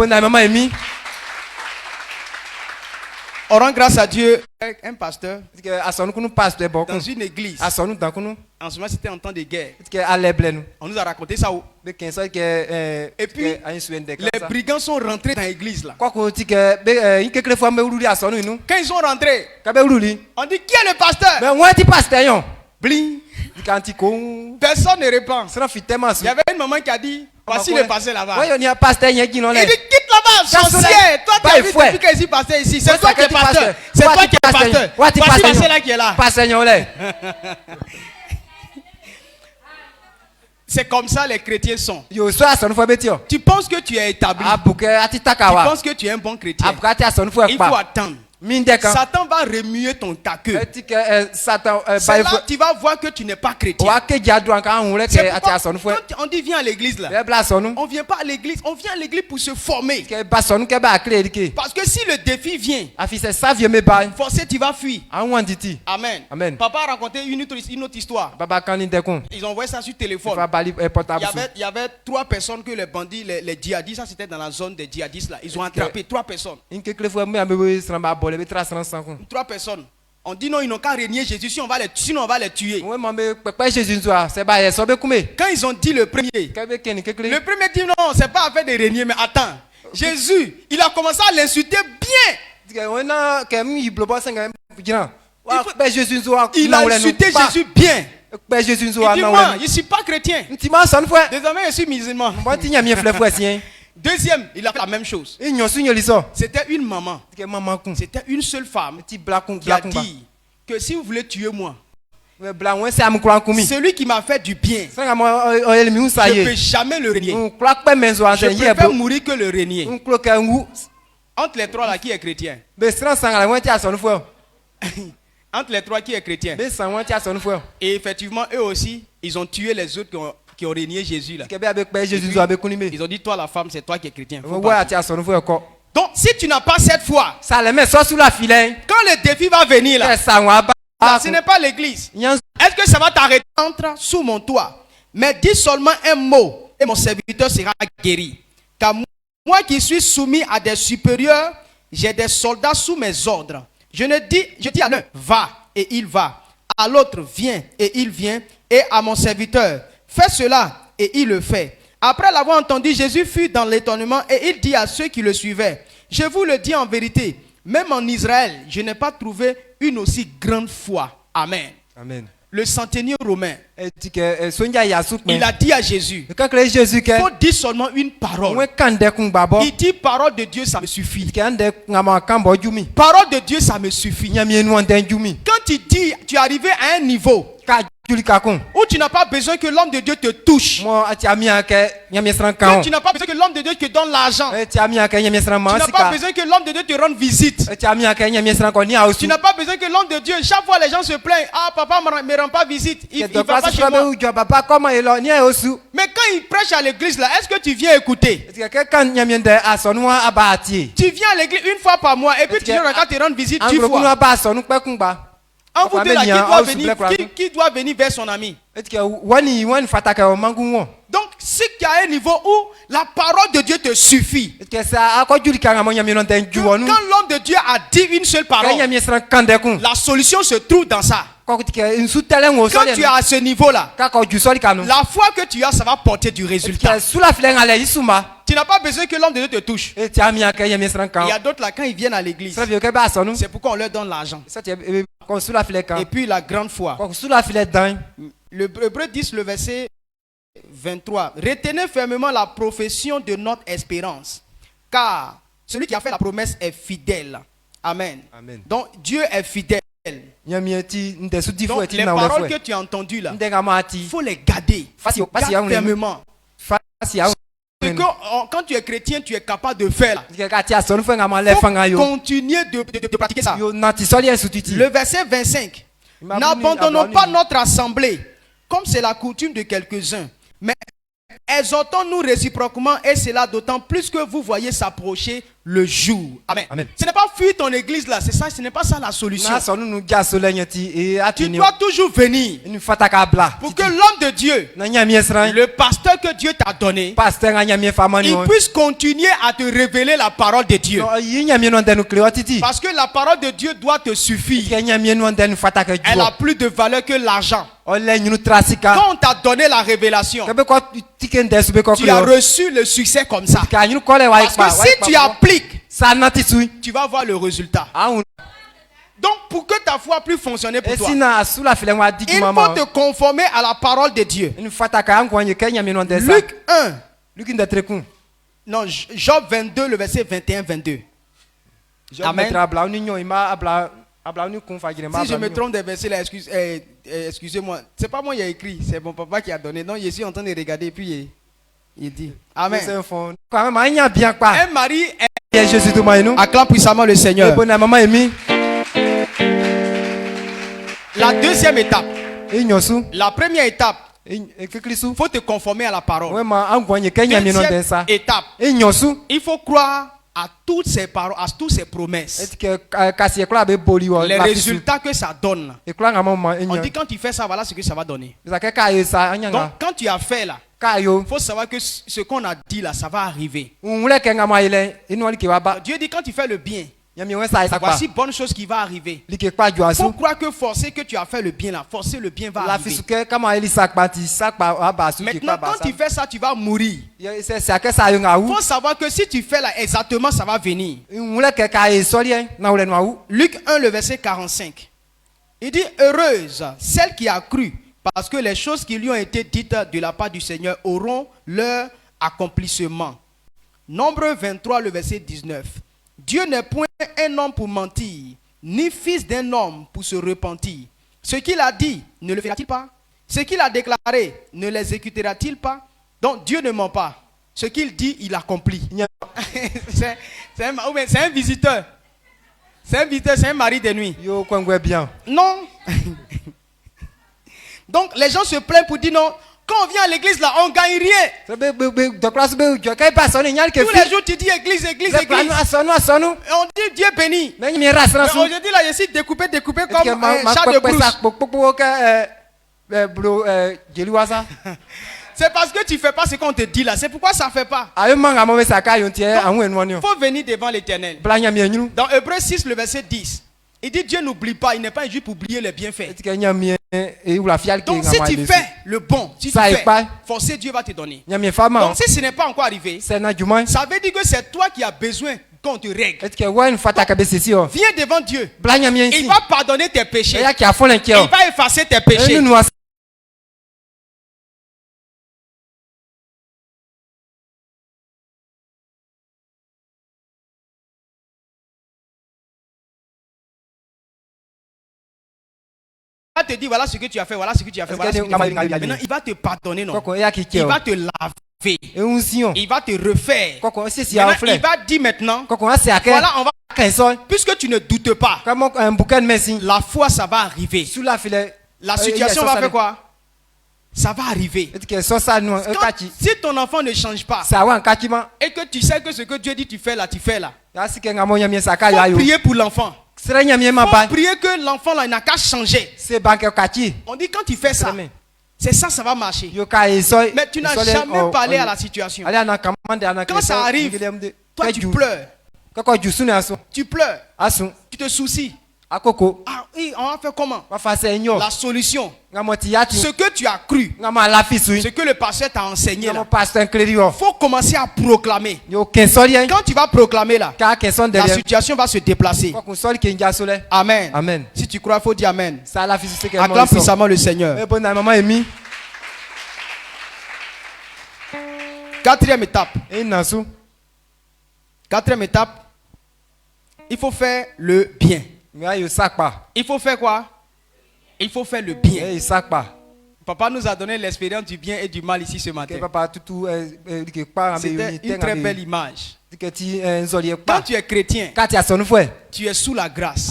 On rend grâce à Dieu. Un pasteur dans une église. En ce moment, c'était en temps de guerre. On nous a raconté ça. Et puis, les brigands sont rentrés dans l'église là. Quand ils sont rentrés, on dit qui est le pasteur? Bling. Personne ne répond. Il y avait une maman qui a dit voici le pasteur là-bas. Il dit quitte là-bas, sorcier. Toi tu as vu depuis que ici pasteur ici. C'est toi qui es pasteur. C'est toi qui es pasteur. Voici le pasteur là qui est là. C'est comme ça les chrétiens sont. Tu penses que tu es établi. Tu penses que tu es un bon chrétien. Il faut attendre. Satan va remuer ton ta queue. C'est là que tu vas voir que tu n'es pas chrétien. C'est pourquoi, quand on dit viens à l'église là, on vient pas à l'église, on vient à l'église pour se former. Parce que si le défi vient, forcément tu vas fuir. Amen. Papa a raconté une autre histoire. Ils ont envoyé ça sur téléphone. Il y avait 3 personnes que les bandits, les djihadistes, ça c'était dans la zone des djihadistes là. Ils ont attrapé 3 personnes. 3 personnes. On dit non, ils n'ont qu'à régner Jésus, sinon on va les tuer. Quand ils ont dit le premier dit non, c'est pas affaire de régner, mais attends. Jésus, il a commencé à l'insulter bien. Il a insulté Jésus bien. Il dit moi, je ne suis pas chrétien. Désormais, je suis musulman. Deuxième, il a fait la même chose. C'était une maman. C'était une seule femme qui a dit que si vous voulez tuer moi, celui qui m'a fait du bien, je ne peux jamais le régner. Je préfère mourir que le régner. Entre les 3 là, qui est chrétien? Entre les 3, qui est chrétien? Et effectivement, eux aussi, ils ont tué les autres qui ont régné Jésus là. Ils ont dit toi la femme, c'est toi qui es chrétien. Donc si tu n'as pas cette foi, quand le défi va venir là, ce n'est pas l'église. Est-ce que ça va t'arrêter? Entre sous mon toit, mais dis seulement un mot et mon serviteur sera guéri. Car moi qui suis soumis à des supérieurs, j'ai des soldats sous mes ordres. Je dis à l'un va et il va, à l'autre viens et il vient, et à mon serviteur fais cela et il le fait. Après l'avoir entendu, Jésus fut dans l'étonnement et il dit à ceux qui le suivaient, je vous le dis en vérité, même en Israël, je n'ai pas trouvé une aussi grande foi. Amen. Amen. Le centenier romain, il a dit à Jésus, il faut dire seulement une parole. Il dit parole de Dieu, ça me suffit. Parole de Dieu, ça me suffit. Quand tu dis, tu es arrivé à un niveau où tu n'as pas besoin que l'homme de Dieu te touche. Quand tu n'as pas besoin que l'homme de Dieu te donne l'argent. Tu n'as pas besoin que l'homme de Dieu te rende visite. Tu n'as pas besoin que l'homme de Dieu, chaque fois les gens se plaignent, ah papa ne me rend pas visite, il va pas chez moi. Mais quand il prêche à l'église là, est-ce que tu viens écouter? Tu viens à l'église une fois par mois et puis tu viens quand tu rends visite 10 fois. En vous deux là, qui doit venir vers son ami? Donc, c'est qu'il y a un niveau où la parole de Dieu te suffit. Quand l'homme de Dieu a dit une seule parole, la solution se trouve dans ça. Quand tu es à ce niveau-là, la foi que tu as, ça va porter du résultat. Tu n'as pas besoin que l'homme de Dieu te touche. Il y a d'autres là, quand ils viennent à l'église, c'est pourquoi on leur donne l'argent. Et puis la grande foi. Le Hébreu 10, le verset 23. Retenez fermement la profession de notre espérance, car celui qui a fait la promesse est fidèle. Amen. Amen. Donc Dieu est fidèle. Donc les paroles que tu as entendues là, il faut les garder. Garde fermement. Ce que quand tu es chrétien, tu es capable de faire. Il faut continuer de pratiquer ça. Le verset 25. N'abandonnons pas notre assemblée, comme c'est la coutume de quelques-uns, mais exhortons-nous réciproquement, et cela d'autant plus que vous voyez s'approcher le jour. Amen. Amen. Ce n'est pas fuir ton église là, c'est ça, ce n'est pas ça la solution. Tu dois toujours venir pour que l'homme de Dieu, le pasteur que Dieu t'a donné, il puisse continuer à te révéler la parole de Dieu. Parce que la parole de Dieu doit te suffire. Elle a plus de valeur que l'argent. Quand on t'a donné la révélation, tu as reçu le succès comme ça. Parce que si tu appliques, tu vas voir le résultat. Donc pour que ta foi puisse fonctionner pour toi, il faut te conformer à la parole de Dieu. Luc 1. Non, Job 22, le verset 21-22. Amen. Si je me trompe des versets là, excusez-moi. C'est pas moi qui ai écrit, c'est mon papa qui a donné. Non, je suis en train de regarder et puis il dit. Amen. Un mari acclame puissamment le Seigneur. La deuxième étape. La première étape. Il faut te conformer à la parole. Deuxième étape. Il faut croire à toutes ces paroles, à toutes ces promesses. Les résultats que ça donne. On dit quand tu fais ça, voilà ce que ça va donner. Donc quand tu as fait là, il faut savoir que ce qu'on a dit là, ça va arriver. Dieu dit quand tu fais le bien, voici bonne chose qui va arriver. Il faut croire que forcer que tu as fait le bien là, forcer le bien va arriver. Maintenant quand tu fais ça, tu vas mourir. Il faut savoir que si tu fais là exactement, ça va venir. Luc 1, le verset 45. Il dit heureuse celle qui a cru, parce que les choses qui lui ont été dites de la part du Seigneur auront leur accomplissement. Nombre 23, le verset 19. Dieu n'est point un homme pour mentir, ni fils d'un homme pour se repentir. Ce qu'il a dit, ne le fera-t-il pas? Ce qu'il a déclaré, ne l'exécutera-t-il pas? Donc Dieu ne ment pas. Ce qu'il dit, il accomplit. C'est un visiteur. C'est un visiteur, c'est un mari de nuit. Non. Donc les gens se plaignent pour dire non. Quand on vient à l'église là, on ne gagne rien. Tous les jours tu dis église, église, église. On dit Dieu béni. Mais aujourd'hui là, je suis découpé comme un chat de brousse. C'est parce que tu ne fais pas ce qu'on te dit là. C'est pourquoi ça ne fait pas. Il faut venir devant l'Éternel. Dans Hébreux 6, le verset 10. Il dit Dieu n'oublie pas, il n'est pas injuste pour oublier les bienfaits. Donc si tu fais le bon, si tu fais, forcément Dieu va te donner. Donc si ce n'est pas encore arrivé, ça veut dire que c'est toi qui as besoin qu'on te règle. Viens devant Dieu. Il va pardonner tes péchés. Il va effacer tes péchés. Te dit voilà ce que tu as fait, voilà ce que tu as fait, voilà ce que tu as fait. Maintenant il va te pardonner, non? Il va te laver, il va te refaire. Maintenant, il va dire maintenant, voilà on va, puisque tu ne doutes pas, la foi ça va arriver. La situation va faire quoi? Ça va arriver. Si ton enfant ne change pas et que tu sais que ce que Dieu dit tu fais là, faut prier pour l'enfant. Faut prier que l'enfant là n'a qu'à changer. On dit quand tu fais ça, c'est ça, ça va marcher. Mais tu n'as jamais parlé à la situation. Quand ça arrive, toi tu pleures. Tu pleures. Tu te soucies. Ah oui, on va faire comment? La solution. Ce que tu as cru, ce que le pasteur t'a enseigné là, faut commencer à proclamer. Quand tu vas proclamer là, la situation va se déplacer. Amen. Amen. Si tu crois, il faut dire Amen. Acclame puissamment le Seigneur. Quatrième étape. Quatrième étape. Il faut faire le bien. Il faut faire quoi? Il faut faire le bien. Papa nous a donné l'expérience du bien et du mal ici ce matin. C'était une très belle image. Quand tu es chrétien, tu es sous la grâce.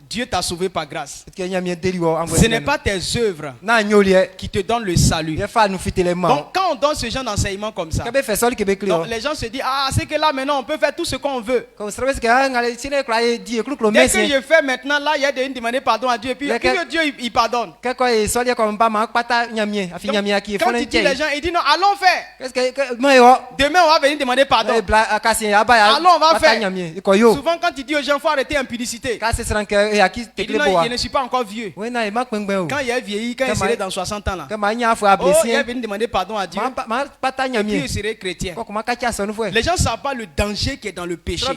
Dieu t'a sauvé par grâce. Ce n'est pas tes œuvres qui te donnent le salut. Donc quand on donne ce genre d'enseignement comme ça, donc, les gens se disent ah c'est que là maintenant on peut faire tout ce qu'on veut. Dès que je fais maintenant là il y a de demander pardon à Dieu et puis Dieu il pardonne. Donc, quand tu dis les gens ils disent non allons faire. Demain on va venir demander pardon. Allons on va faire. Souvent quand tu dis aux gens il faut arrêter l'impudicité. Il dit non, je ne suis pas encore vieux. Quand il est vieilli, quand il serait dans 60 ans là, oh, il est venu demander pardon à Dieu. Puis il serait chrétien. Les gens ne savent pas le danger qui est dans le péché.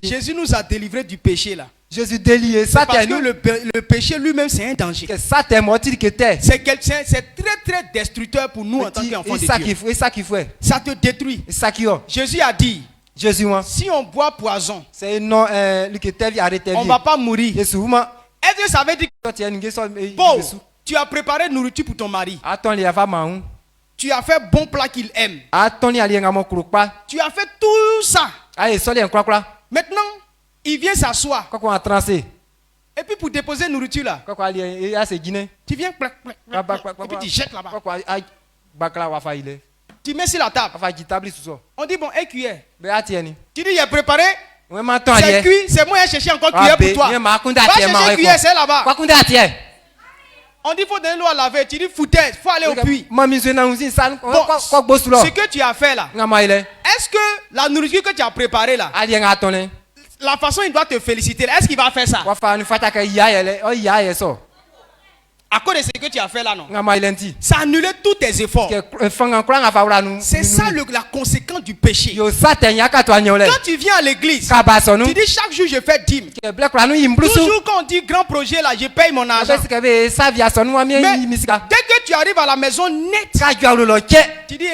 Jésus nous a délivrés du péché là. Parce que le péché lui-même c'est un danger. C'est très très destructeur pour nous en tant qu'enfants de Dieu. Ça te détruit. Jésus a dit Si on boit poison, on on ne va pas mourir. Est-ce que ça veut dire que bon, tu as préparé nourriture pour ton mari. Tu as fait bon plat qu'il aime. Tu as fait tout ça. Maintenant, il vient s'asseoir. Et puis pour déposer nourriture là, tu viens et puis tu jettes là-bas. Tu mets sur la table. On dit bon, et cuillère. Tu dis il est préparé. C'est cuit, c'est moi qui ai cherché encore cuillère pour toi. Va chercher cuillère, c'est là-bas. On dit il faut donner l'eau à laver. Tu dis foutaise, il faut aller au puits. Bon, ce que tu as fait là, est-ce que la nourriture que tu as préparée là, la façon il doit te féliciter, est-ce qu'il va faire ça? À cause de ce que tu as fait là, non? Ça a annulé tous tes efforts. C'est ça la conséquence du péché. Quand tu viens à l'église, tu dis chaque jour je fais dîme. Toujours quand on dit grand projet là, je paye mon argent. Mais dès que tu arrives à la maison net, tu dis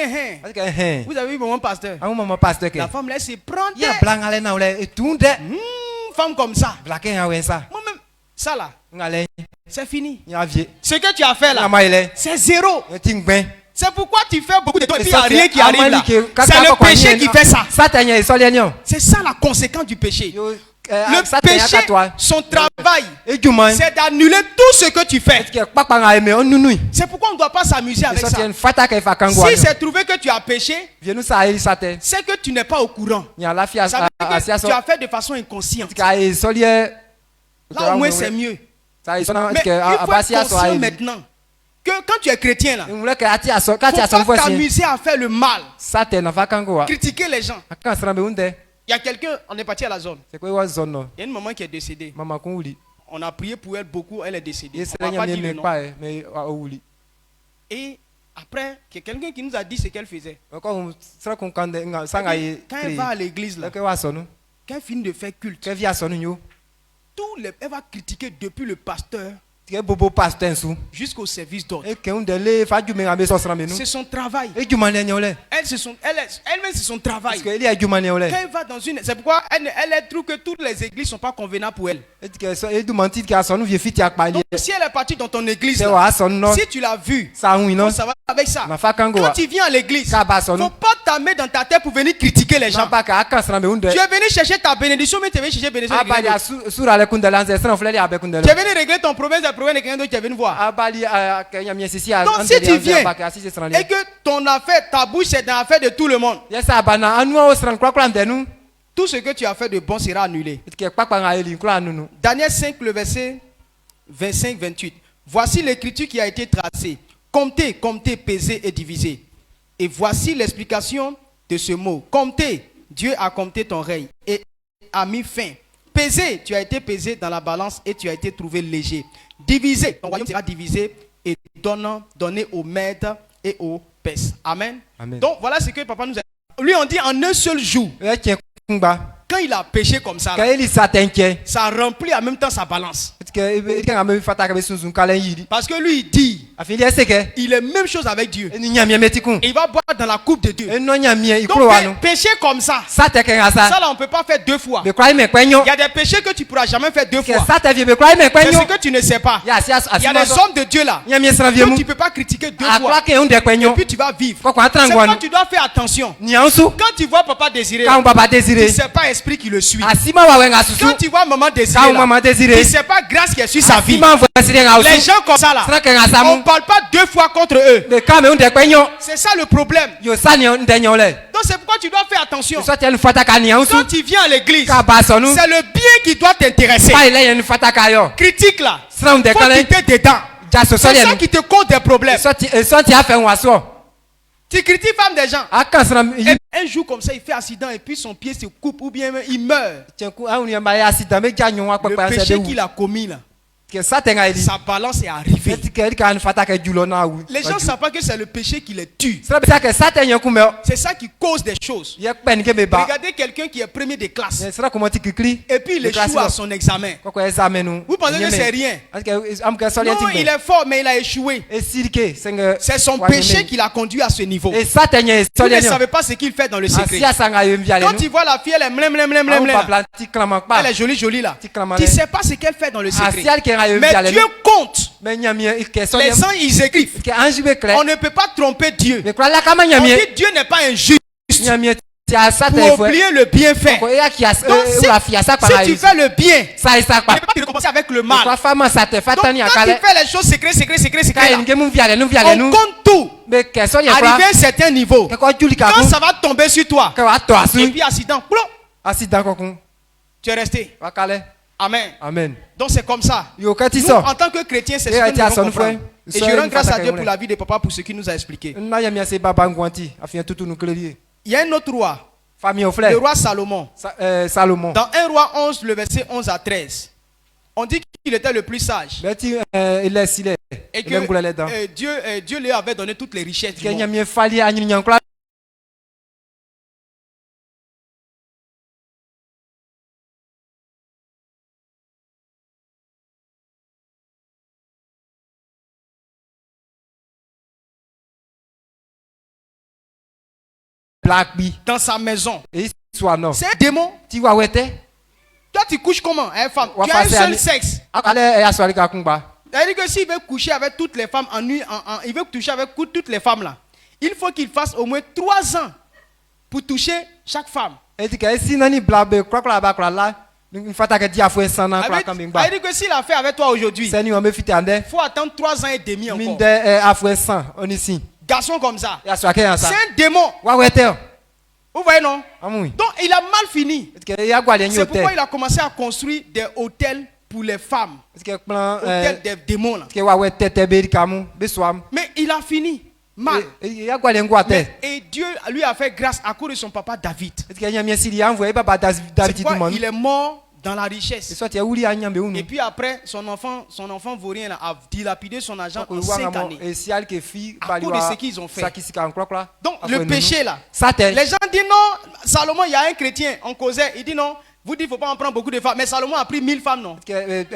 vous avez vu mon pasteur? La femme là se prend femme comme ça. Moi-même, ça là, c'est fini. Ce que tu as fait là, c'est zéro. C'est pourquoi tu fais beaucoup de choses et puis il n'y a rien qui arrive là. C'est le péché qui fait ça. C'est ça la conséquence du péché. Le péché, son travail, c'est d'annuler tout ce que tu fais. C'est pourquoi on ne doit pas s'amuser avec ça. Si c'est trouvé que tu as péché, c'est que tu n'es pas au courant. Ça veut dire que tu as fait de façon inconsciente. Là au moins c'est mieux. Mais il faut être conscient maintenant que quand tu es chrétien là, il ne faut pas t'amuser à faire le mal, critiquer les gens. Il y a quelqu'un, on est parti à la zone. Il y a une maman qui est décédée. On a prié pour elle beaucoup, elle est décédée. On va pas dire le nom. Et après, il y a quelqu'un qui nous a dit ce qu'elle faisait. Quand elle va à l'église là, quand elle finit de faire culte, elle va critiquer depuis le pasteur jusqu'au service d'ordre. C'est son travail. Elle-même, c'est son travail. Quand elle va dans une... C'est pourquoi elle trouve que toutes les églises ne sont pas convenables pour elle. Donc, si elle est partie dans ton église, là, si tu l'as vu, ça va avec ça. Quand tu viens à l'église, il ne faut pas t'amener dans ta tête pour venir critiquer les gens. Tu es venu chercher ta bénédiction, mais tu es venu chercher bénédiction. Tu es venu régler ton problème, c'est le problème de quelqu'un d'autre qui est venu voir. Donc si tu viens et que ton affaire, ta bouche, c'est dans l'affaire de tout le monde, tout ce que tu as fait de bon sera annulé. Daniel 5, le verset 25-28. Voici l'écriture qui a été tracée. Comptez, comptez, pesez et divisez. Et voici l'explication de ce mot. Comptez, Dieu a compté ton règne et a mis fin. Pesé, tu as été pesé dans la balance et tu as été trouvé léger. Divisé, ton royaume sera divisé et donné aux Mèdes et aux Perses. Amen. Amen. Donc voilà ce que papa nous a dit. Lui on dit en un seul jour. Quand il a péché comme ça, là, ça remplit en même temps sa balance. Parce que lui il dit, il est même chose avec Dieu. Il va boire dans la coupe de Dieu. Donc péché comme ça, ça là on ne peut pas faire deux fois. Il y a des péchés que tu ne pourras jamais faire deux fois. C'est ce que tu ne sais pas. Il y a des hommes de Dieu là que tu ne peux pas critiquer deux fois. Et puis tu vas vivre. C'est pourquoi tu dois faire attention. Quand tu vois papa désirer, tu ne sais pas esprit qui le suit. Quand tu vois maman désirer, tu ne sais pas grâce qui est sur sa vie. Les gens comme ça là, on ne parle pas deux fois contre eux. C'est ça le problème. Donc c'est pourquoi tu dois faire attention. Quand tu viens à l'église, c'est le bien qui doit t'intéresser. Critique là, faut quitter dedans. C'est ça qui te cause des problèmes. Tu critiques femme des gens. Un jour comme ça, il fait accident et puis son pied se coupe ou bien il meurt. Le péché qu'il a commis là, sa balance est arrivée. Les gens ne savent pas que c'est le péché qui les tue. C'est ça qui cause des choses. Regardez quelqu'un qui est premier de classe. Et puis il échoue à son examen. Vous pensez que c'est rien? Non, il est fort, mais il a échoué. C'est son péché qui l'a conduit à ce niveau. Vous ne savez pas ce qu'il fait dans le secret. Quand tu vois la fille, elle est mlem. Elle est jolie là. Tu ne sais pas ce qu'elle fait dans le secret. Mais Dieu compte. Les gens, ils écrivent. On ne peut pas tromper Dieu. On dit Dieu n'est pas injuste pour oublier le bienfait. Donc, si tu fais le bien, il ne peut pas te récompenser avec le mal. Donc, quand tu fais les choses secrètes, on compte tout. Arriver à un certain niveau. Quand ça va tomber sur toi, et puis accident, tu es resté. Amen. Donc c'est comme ça. Nous, en tant que chrétiens, c'est ce que nous devons comprendre. Et je rends grâce à Dieu pour la vie de papa, pour ce qu'il nous a expliqué. Il y a un autre roi, le roi Salomon. Dans 1 roi 11, le verset 11 à 13. On dit qu'il était le plus sage. Et que Dieu lui avait donné toutes les richesses du monde. Dans sa maison. C'est un démon. Toi, tu couches comment, hein, femme? Tu as un seul sexe. C'est-à-dire que s'il veut coucher avec toutes les femmes en nuit, il veut toucher avec toutes les femmes là, il faut qu'il fasse au moins 3 ans pour toucher chaque femme. C'est-à-dire que s'il a fait avec toi aujourd'hui, il faut attendre 3 ans et demi encore. Garçon comme ça. C'est un démon. Vous voyez, non? Donc il a mal fini. C'est pourquoi il a commencé à construire des hôtels pour les femmes. Hôtels des démons là. Mais il a fini mal. Et Dieu lui a fait grâce à cause de son papa David. C'est pourquoi il est mort dans la richesse. Et puis après, son enfant vaut rien là, a dilapidé son argent en 5 années. À cause de ce qu'ils ont fait. Donc le péché là. Les gens disent non, Salomon, il y a un chrétien, on causait, il dit non, vous dites il ne faut pas en prendre beaucoup de femmes. Mais Salomon a pris 1000 femmes, non? Il dit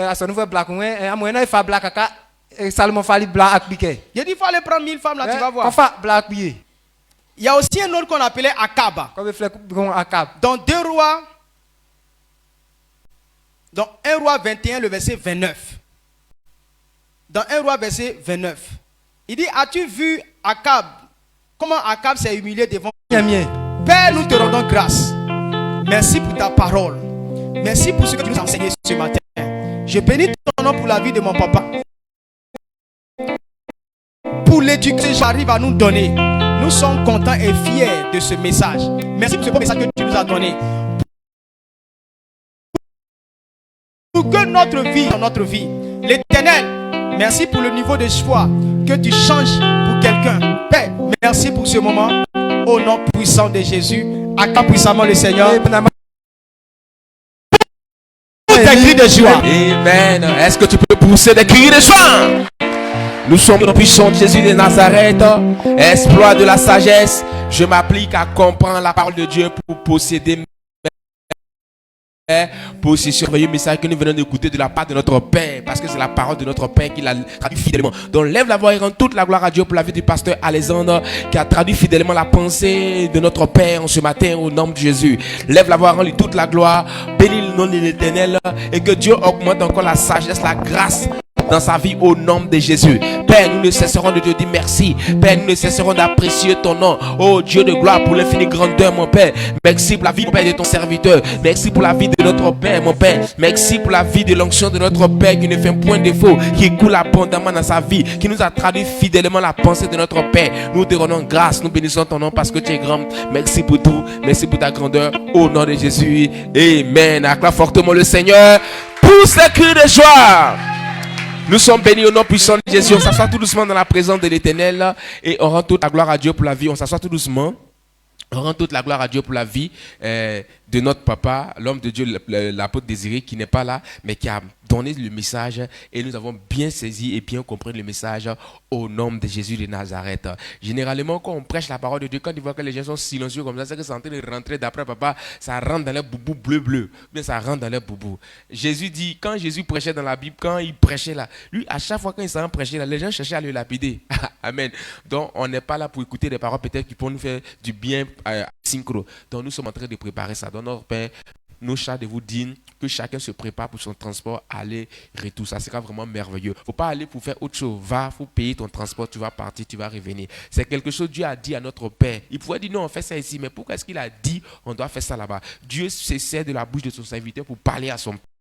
il faut aller prendre 1000 femmes là, tu vas voir. Il y a aussi un autre qu'on appelait Akab. Dans 2 rois. Dans 1 roi 21, le verset 29. Dans 1 roi verset 29. Il dit, as-tu vu Akab? Comment Akab s'est humilié devant Dieu? Père, nous te rendons grâce. Merci pour ta parole. Merci pour ce que tu nous as enseigné ce matin. Je bénis ton nom pour la vie de mon papa. Pour l'éducation que j'arrive à nous donner. Nous sommes contents et fiers de ce message. Merci pour ce beau message que tu nous as donné. Pour que notre vie, l'Éternel, merci pour le niveau de foi que tu changes pour quelqu'un. Père, merci pour ce moment. Au nom puissant de Jésus, acclame puissamment le Seigneur. Des cris de joie. Amen. Est-ce que tu peux pousser des cris de joie? Nous sommes au puissant de Jésus de Nazareth. Exploit de la sagesse. Je m'applique à comprendre la parole de Dieu pour posséder pour ce merveilleux message que nous venons d'écouter de la part de notre Père, parce que c'est la parole de notre Père qui l'a traduit fidèlement. Donc lève la voix et rend toute la gloire à Dieu pour la vie du pasteur Alexandre qui a traduit fidèlement la pensée de notre Père en ce matin au nom de Jésus. Lève la voix, rends-lui toute la gloire, bénis le nom de l'Éternel et que Dieu augmente encore la sagesse, la grâce dans sa vie au nom de Jésus. Père, nous ne cesserons de te dire merci. Père, nous ne cesserons d'apprécier ton nom. Oh Dieu de gloire, pour l'infinie grandeur, mon Père. Merci pour la vie, Père, de ton serviteur. Merci pour la vie de notre Père, mon Père. Merci pour la vie de l'onction de notre Père qui ne fait point défaut, qui coule abondamment dans sa vie, qui nous a traduit fidèlement la pensée de notre Père. Nous te rendons grâce, nous bénissons ton nom parce que tu es grand. Merci pour tout. Merci pour ta grandeur. Au nom de Jésus. Amen. Acclame fortement le Seigneur. Pousse les cris de joie. Nous sommes bénis au nom puissant de Jésus. On s'assoit tout doucement dans la présence de l'Éternel et on rend toute la gloire à Dieu pour la vie. On s'assoit tout doucement. On rend toute la gloire à Dieu pour la vie de notre papa, l'homme de Dieu, l'apôtre Désiré, qui n'est pas là, mais qui a donné le message et nous avons bien saisi et bien compris le message au nom de Jésus de Nazareth. Généralement, quand on prêche la parole de Dieu, quand tu vois que les gens sont silencieux comme ça, c'est que c'est en train de rentrer d'après papa, ça rentre dans les boubous bleu, bien ça rentre dans les boubous. Jésus dit, quand Jésus prêchait dans la Bible, quand il prêchait là, lui, à chaque fois quand il s'en prêchait là, les gens cherchaient à le lapider. Amen. Donc, on n'est pas là pour écouter des paroles peut-être qui pourront nous faire du bien synchro. Donc, nous sommes en train de préparer ça. Donc, notre Père, nous charge de vous dire que chacun se prépare pour son transport, aller-retour. Ça sera vraiment merveilleux. Il ne faut pas aller pour faire autre chose. Va, il faut payer ton transport, tu vas partir, tu vas revenir. C'est quelque chose que Dieu a dit à notre Père. Il pourrait dire non, on fait ça ici, mais pourquoi est-ce qu'il a dit on doit faire ça là-bas? Dieu se sert de la bouche de son serviteur pour parler à son Père.